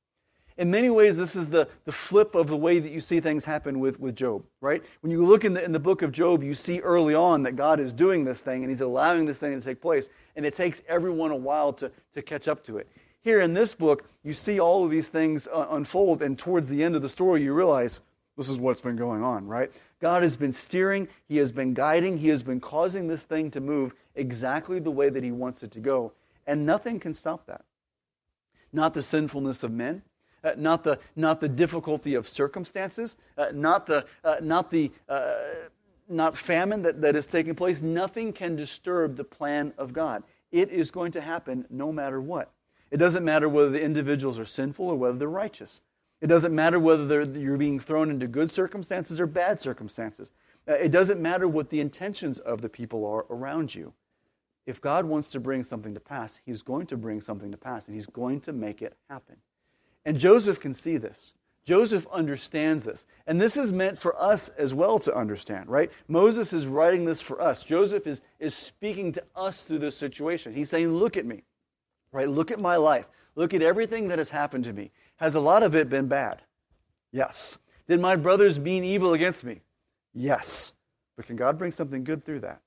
In many ways, this is the flip of the way that you see things happen with Job, right? When you look in the book of Job, you see early on that God is doing this thing and He's allowing this thing to take place, and it takes everyone a while to catch up to it. Here in this book, you see all of these things unfold, and towards the end of the story, you realize this is what's been going on, right? God has been steering, He has been guiding, He has been causing this thing to move exactly the way that He wants it to go, and nothing can stop that. Not the sinfulness of men, not the difficulty of circumstances, not famine that is taking place. Nothing can disturb the plan of God. It is going to happen no matter what. It doesn't matter whether the individuals are sinful or whether they're righteous. It doesn't matter whether you're being thrown into good circumstances or bad circumstances. It doesn't matter what the intentions of the people are around you. If God wants to bring something to pass, He's going to bring something to pass, and He's going to make it happen. And Joseph can see this. Joseph understands this. And this is meant for us as well to understand, right? Moses is writing this for us. Joseph is speaking to us through this situation. He's saying, look at me, right? Look at my life. Look at everything that has happened to me. Has a lot of it been bad? Yes. Did my brothers mean evil against me? Yes. But can God bring something good through that?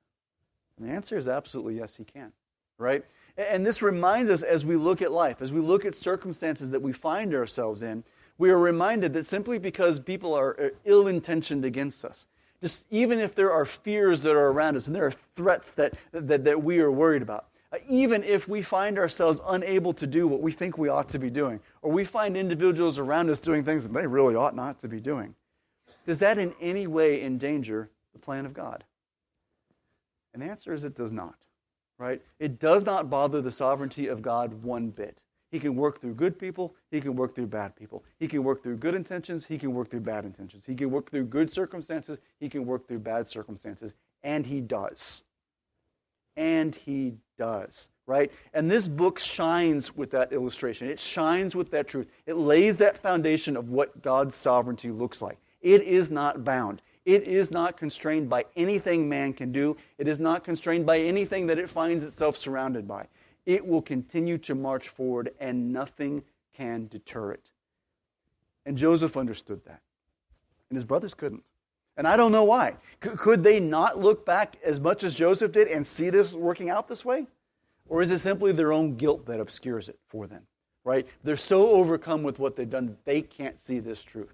And the answer is absolutely yes, He can, right? And this reminds us as we look at life, as we look at circumstances that we find ourselves in, we are reminded that simply because people are ill-intentioned against us, just even if there are fears that are around us and there are threats that we are worried about, even if we find ourselves unable to do what we think we ought to be doing, or we find individuals around us doing things that they really ought not to be doing, does that in any way endanger the plan of God? And the answer is it does not, right? It does not bother the sovereignty of God one bit. He can work through good people. He can work through bad people. He can work through good intentions. He can work through bad intentions. He can work through good circumstances. He can work through bad circumstances. And He does. And He does, right? And this book shines with that illustration. It shines with that truth. It lays that foundation of what God's sovereignty looks like. It is not bound. It is not constrained by anything man can do. It is not constrained by anything that it finds itself surrounded by. It will continue to march forward, and nothing can deter it. And Joseph understood that. And his brothers couldn't. And I don't know why. Could they not look back as much as Joseph did and see this working out this way? Or is it simply their own guilt that obscures it for them? Right? They're so overcome with what they've done, they can't see this truth.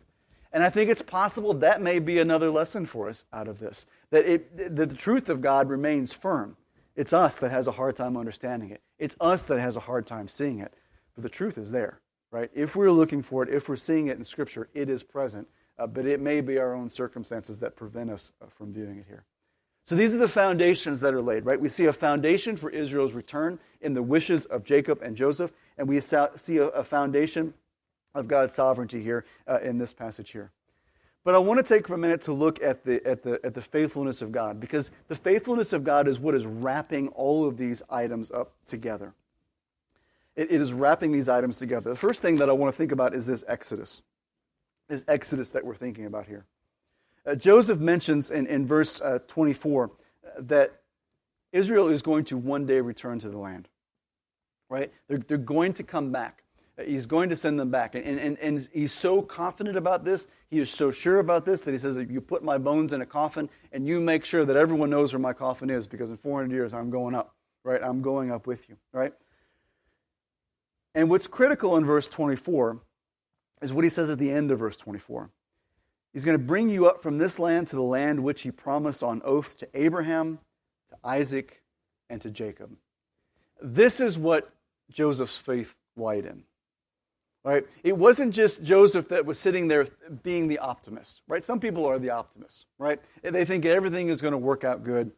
And I think it's possible that may be another lesson for us out of this. That the truth of God remains firm. It's us that has a hard time understanding it. It's us that has a hard time seeing it. But the truth is there, right? If we're looking for it, if we're seeing it in Scripture, it is present. But it may be our own circumstances that prevent us from viewing it here. So these are the foundations that are laid, right? We see a foundation for Israel's return in the wishes of Jacob and Joseph, and we see a foundation of God's sovereignty here in this passage here. But I want to take for a minute to look at the faithfulness of God, because the faithfulness of God is what is wrapping all of these items up together. It is wrapping these items together. The first thing that I want to think about is this Exodus that we're thinking about here. Joseph mentions in verse 24 that Israel is going to one day return to the land. Right? They're going to come back. He's going to send them back. And he's so confident about this, he is so sure about this, that he says, if you put my bones in a coffin and you make sure that everyone knows where my coffin is, because in 400 years I'm going up. Right? I'm going up with you. Right? And what's critical in verse 24 is what he says at the end of verse 24. He's going to bring you up from this land to the land which he promised on oath to Abraham, to Isaac, and to Jacob. This is what Joseph's faith lied in. Right? It wasn't just Joseph that was sitting there being the optimist. Right? Some people are the optimists. Right? They think everything is going to work out good.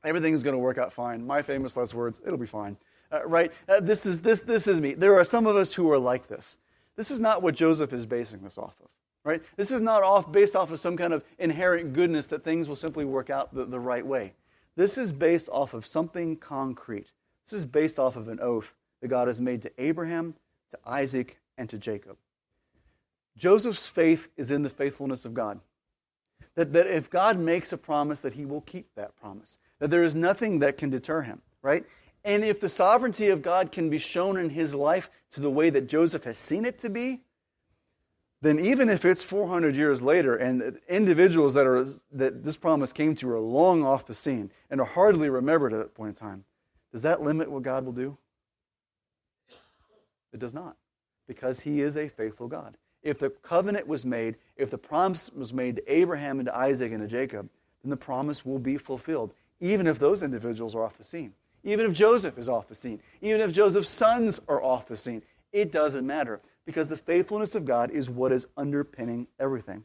Everything is going to work out fine. My famous last words, it'll be fine. Right? This is me. There are some of us who are like this. This is not what Joseph is basing this off of. Right? This is not based off of some kind of inherent goodness that things will simply work out the right way. This is based off of something concrete. This is based off of an oath that God has made to Abraham, to Isaac, and to Jacob. Joseph's faith is in the faithfulness of God. That if God makes a promise, that he will keep that promise. That there is nothing that can deter him. Right? And if the sovereignty of God can be shown in his life to the way that Joseph has seen it to be, then even if it's 400 years later and individuals that this promise came to are long off the scene and are hardly remembered at that point in time, does that limit what God will do? It does not, because he is a faithful God. If the covenant was made, if the promise was made to Abraham and to Isaac and to Jacob, then the promise will be fulfilled, even if those individuals are off the scene. Even if Joseph is off the scene. Even if Joseph's sons are off the scene. It doesn't matter, because the faithfulness of God is what is underpinning everything.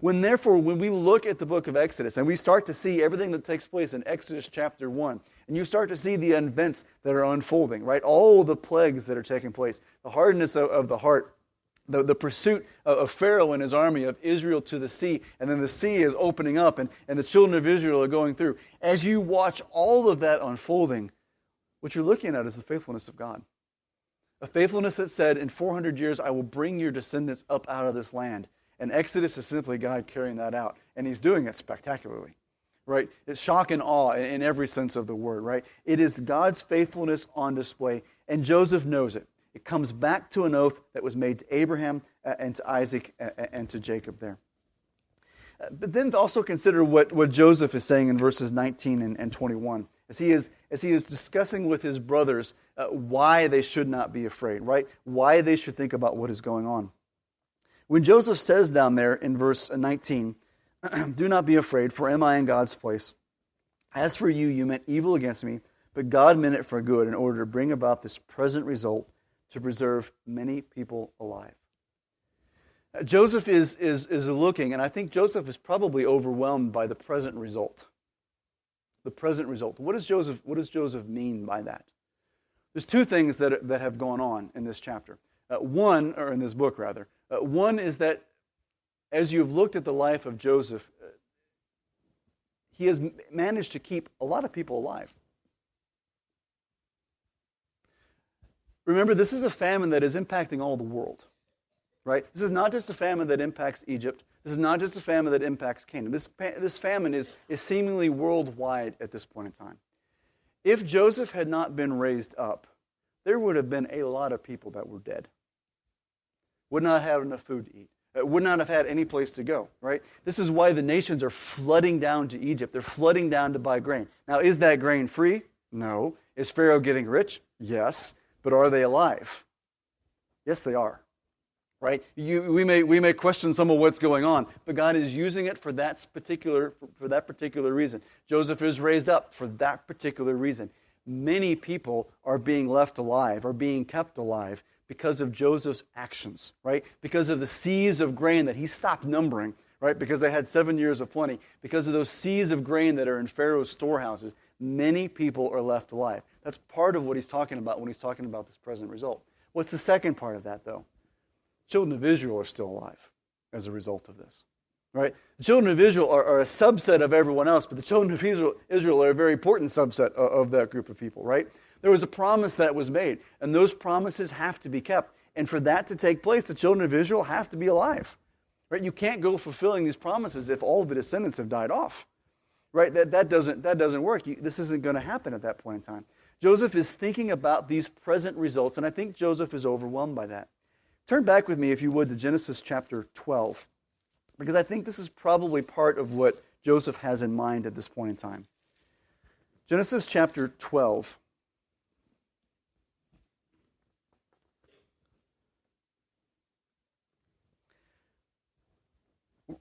Therefore, when we look at the book of Exodus and we start to see everything that takes place in Exodus chapter 1, and you start to see the events that are unfolding, right? All the plagues that are taking place, the hardness of the heart the pursuit of Pharaoh and his army of Israel to the sea, and then the sea is opening up, and the children of Israel are going through. As you watch all of that unfolding, what you're looking at is the faithfulness of God. A faithfulness that said, in 400 years, I will bring your descendants up out of this land. And Exodus is simply God carrying that out. And he's doing it spectacularly, right? It's shock and awe in every sense of the word, right? It is God's faithfulness on display, and Joseph knows it. It comes back to an oath that was made to Abraham and to Isaac and to Jacob there. But then also consider what Joseph is saying in verses 19 and 21. As he is discussing with his brothers why they should not be afraid, right? Why they should think about what is going on. When Joseph says down there in verse 19, do not be afraid, for am I in God's place? As for you, you meant evil against me, but God meant it for good in order to bring about this present result to preserve many people alive. Joseph is looking, and I think Joseph is probably overwhelmed by the present result. The present result. What does Joseph mean by that? There's two things that have gone on in this chapter. One, or in this book rather. One is that as you've looked at the life of Joseph, he has managed to keep a lot of people alive. Remember, this is a famine that is impacting all the world. Right? This is not just a famine that impacts Egypt. This is not just a famine that impacts Canaan. This famine is seemingly worldwide at this point in time. If Joseph had not been raised up, there would have been a lot of people that were dead. Would not have enough food to eat. Would not have had any place to go. Right? This is why the nations are flooding down to Egypt. They're flooding down to buy grain. Now, is that grain free? No. Is Pharaoh getting rich? Yes. But are they alive? Yes, they are. Right? We may question some of what's going on, but God is using it for that particular reason. Joseph is raised up for that particular reason. Many people are being left alive, are being kept alive because of Joseph's actions, right? Because of the seas of grain that he stopped numbering, right? Because they had 7 years of plenty. Because of those seas of grain that are in Pharaoh's storehouses, many people are left alive. That's part of what he's talking about when he's talking about this present result. What's the second part of that, though? Children of Israel are still alive as a result of this, right? The children of Israel are a subset of everyone else, but the children of Israel are a very important subset of that group of people, right? There was a promise that was made, and those promises have to be kept. And for that to take place, the children of Israel have to be alive, right? You can't go fulfilling these promises if all of the descendants have died off, right? That doesn't work. This isn't going to happen at that point in time. Joseph is thinking about these present results, and I think Joseph is overwhelmed by that. Turn back with me, if you would, to Genesis chapter 12, because I think this is probably part of what Joseph has in mind at this point in time. Genesis chapter 12.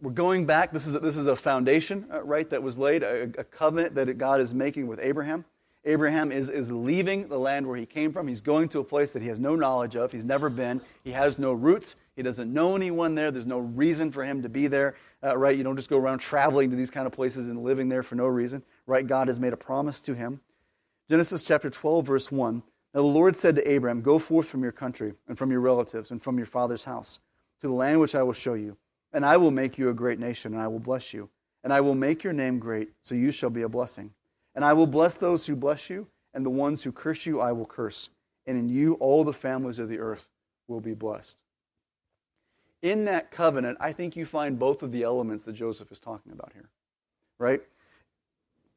We're going back. This is a foundation, right, that was laid, a covenant that God is making with Abraham. Abraham is leaving the land where he came from. He's going to a place that he has no knowledge of. He's never been. He has no roots. He doesn't know anyone there. There's no reason for him to be there, right? You don't just go around traveling to these kind of places and living there for no reason, right? God has made a promise to him. Genesis chapter 12, verse 1. Now the Lord said to Abraham, go forth from your country and from your relatives and from your father's house to the land which I will show you. And I will make you a great nation, and I will bless you. And I will make your name great, so you shall be a blessing. And I will bless those who bless you, and the ones who curse you I will curse. And in you all the families of the earth will be blessed. In that covenant, I think you find both of the elements that Joseph is talking about here, right?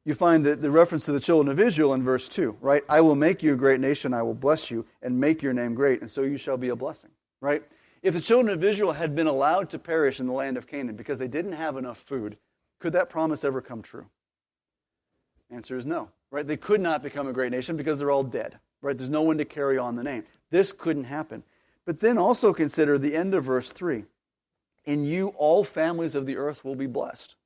You find the reference to the children of Israel in verse 2, right? I will make you a great nation, I will bless you, and make your name great, and so you shall be a blessing, right? If the children of Israel had been allowed to perish in the land of Canaan because they didn't have enough food, could that promise ever come true? Answer is no, right? They could not become a great nation because they're all dead, right? There's no one to carry on the name. This couldn't happen. But then also consider the end of verse 3. In you all families of the earth will be blessed.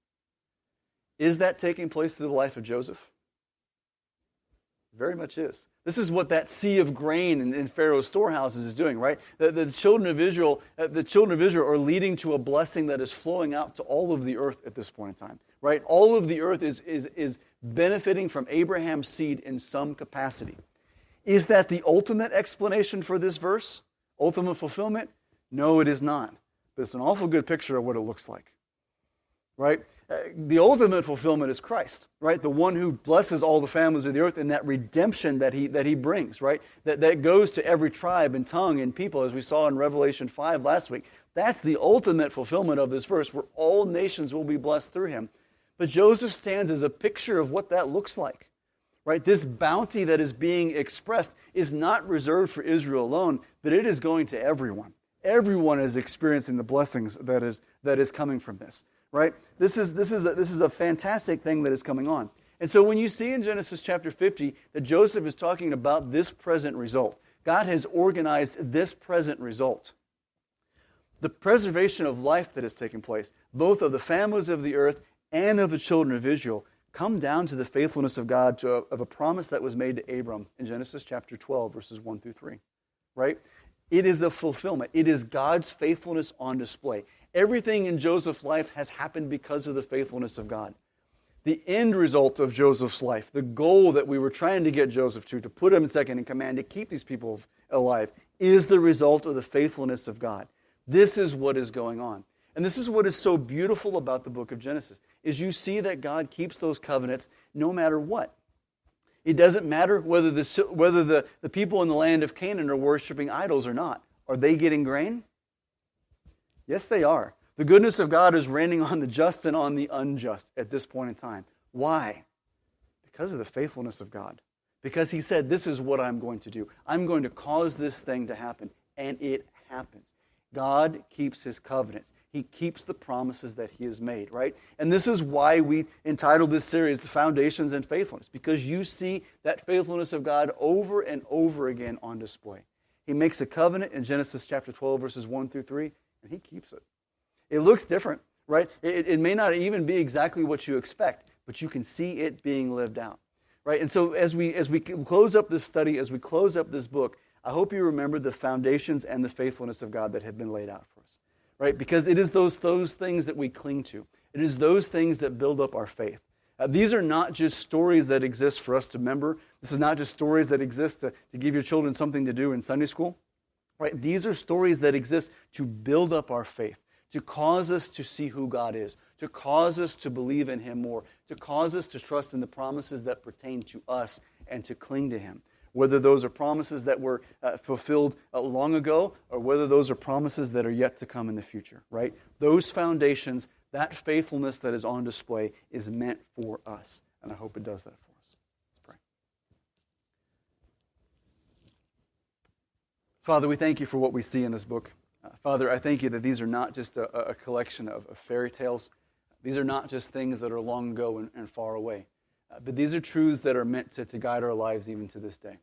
Is that taking place through the life of Joseph? Very much is. This is what that sea of grain in Pharaoh's storehouses is doing, right? The children of Israel are leading to a blessing that is flowing out to all of the earth at this point in time, right? All of the earth is benefiting from Abraham's seed in some capacity. Is that the ultimate explanation for this verse? Ultimate fulfillment? No, it is not. But it's an awful good picture of what it looks like. Right? The ultimate fulfillment is Christ, right? The one who blesses all the families of the earth, and that redemption that he brings, right? That goes to every tribe and tongue and people, as we saw in Revelation 5 last week. That's the ultimate fulfillment of this verse, where all nations will be blessed through him. But Joseph stands as a picture of what that looks like, right? This bounty that is being expressed is not reserved for Israel alone, but it is going to everyone. Everyone is experiencing the blessings that is coming from this. Right? This is a fantastic thing that is coming on. And so when you see in Genesis chapter 50 that Joseph is talking about this present result, God has organized this present result. The preservation of life that has taken place, both of the families of the earth and of the children of Israel, come down to the faithfulness of God, of a promise that was made to Abram in Genesis chapter 12, verses 1 through 3. Right? It is a fulfillment. It is God's faithfulness on display. Everything in Joseph's life has happened because of the faithfulness of God. The end result of Joseph's life, the goal that we were trying to get Joseph to put him second in command, to keep these people alive, is the result of the faithfulness of God. This is what is going on. And this is what is so beautiful about the book of Genesis, is you see that God keeps those covenants no matter what. It doesn't matter whether the people in the land of Canaan are worshiping idols or not. Are they getting grain? Yes, they are. The goodness of God is raining on the just and on the unjust at this point in time. Why? Because of the faithfulness of God. Because he said, this is what I'm going to do. I'm going to cause this thing to happen. And it happens. God keeps his covenants. He keeps the promises that he has made, right? And this is why we entitled this series, The Foundations and Faithfulness. Because you see that faithfulness of God over and over again on display. He makes a covenant in Genesis chapter 12, verses 1 through 3. And he keeps it. It looks different, right? It may not even be exactly what you expect, but you can see it being lived out, right? And so as we close up this study, as we close up this book, I hope you remember the foundations and the faithfulness of God that have been laid out for us, right? Because it is those things that we cling to. It is those things that build up our faith. These are not just stories that exist for us to remember. This is not just stories that exist to give your children something to do in Sunday school. Right? These are stories that exist to build up our faith, to cause us to see who God is, to cause us to believe in him more, to cause us to trust in the promises that pertain to us and to cling to him. Whether those are promises that were fulfilled long ago or whether those are promises that are yet to come in the future. Right? Those foundations, that faithfulness that is on display is meant for us. And I hope it does that for us. Let's pray. Father, we thank you for what we see in this book. Father, I thank you that these are not just a collection of fairy tales. These are not just things that are long ago and far away. But these are truths that are meant to guide our lives even to this day.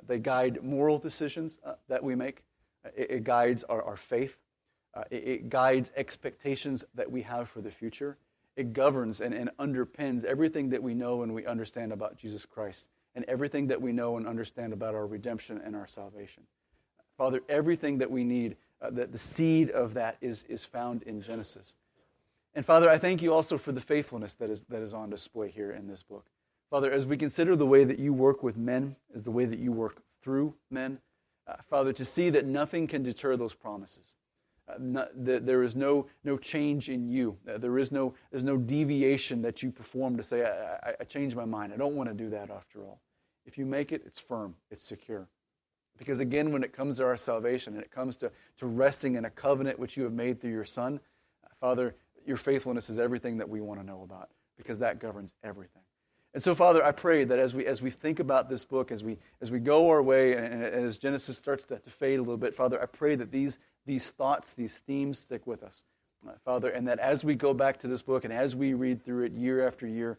They guide moral decisions that we make. It guides our faith. It guides expectations that we have for the future. It governs and underpins everything that we know and we understand about Jesus Christ and everything that we know and understand about our redemption and our salvation. Father, everything that we need, the seed of that is found in Genesis. And Father, I thank you also for the faithfulness that is on display here in this book. Father, as we consider the way that you work with men, is the way that you work through men, Father, to see that nothing can deter those promises. There is no change in you. There's no deviation that you perform to say, I changed my mind. I don't want to do that after all. If you make it, it's firm, it's secure. Because again, when it comes to our salvation and it comes to resting in a covenant which you have made through your Son, Father, your faithfulness is everything that we want to know about because that governs everything. And so, Father, I pray that as we think about this book, as we go our way, and as Genesis starts to fade a little bit, Father, I pray that these thoughts, these themes stick with us, Father, and that as we go back to this book and as we read through it year after year,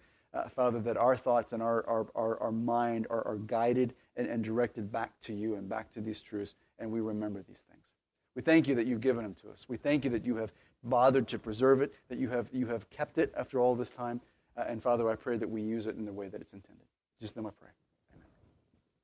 Father, that our thoughts and our mind are guided and directed back to you and back to these truths, and we remember these things. We thank you that you've given them to us. We thank you that you have bothered to preserve it, that you have kept it after all this time. And Father, I pray that we use it in the way that it's intended. Just in name I pray.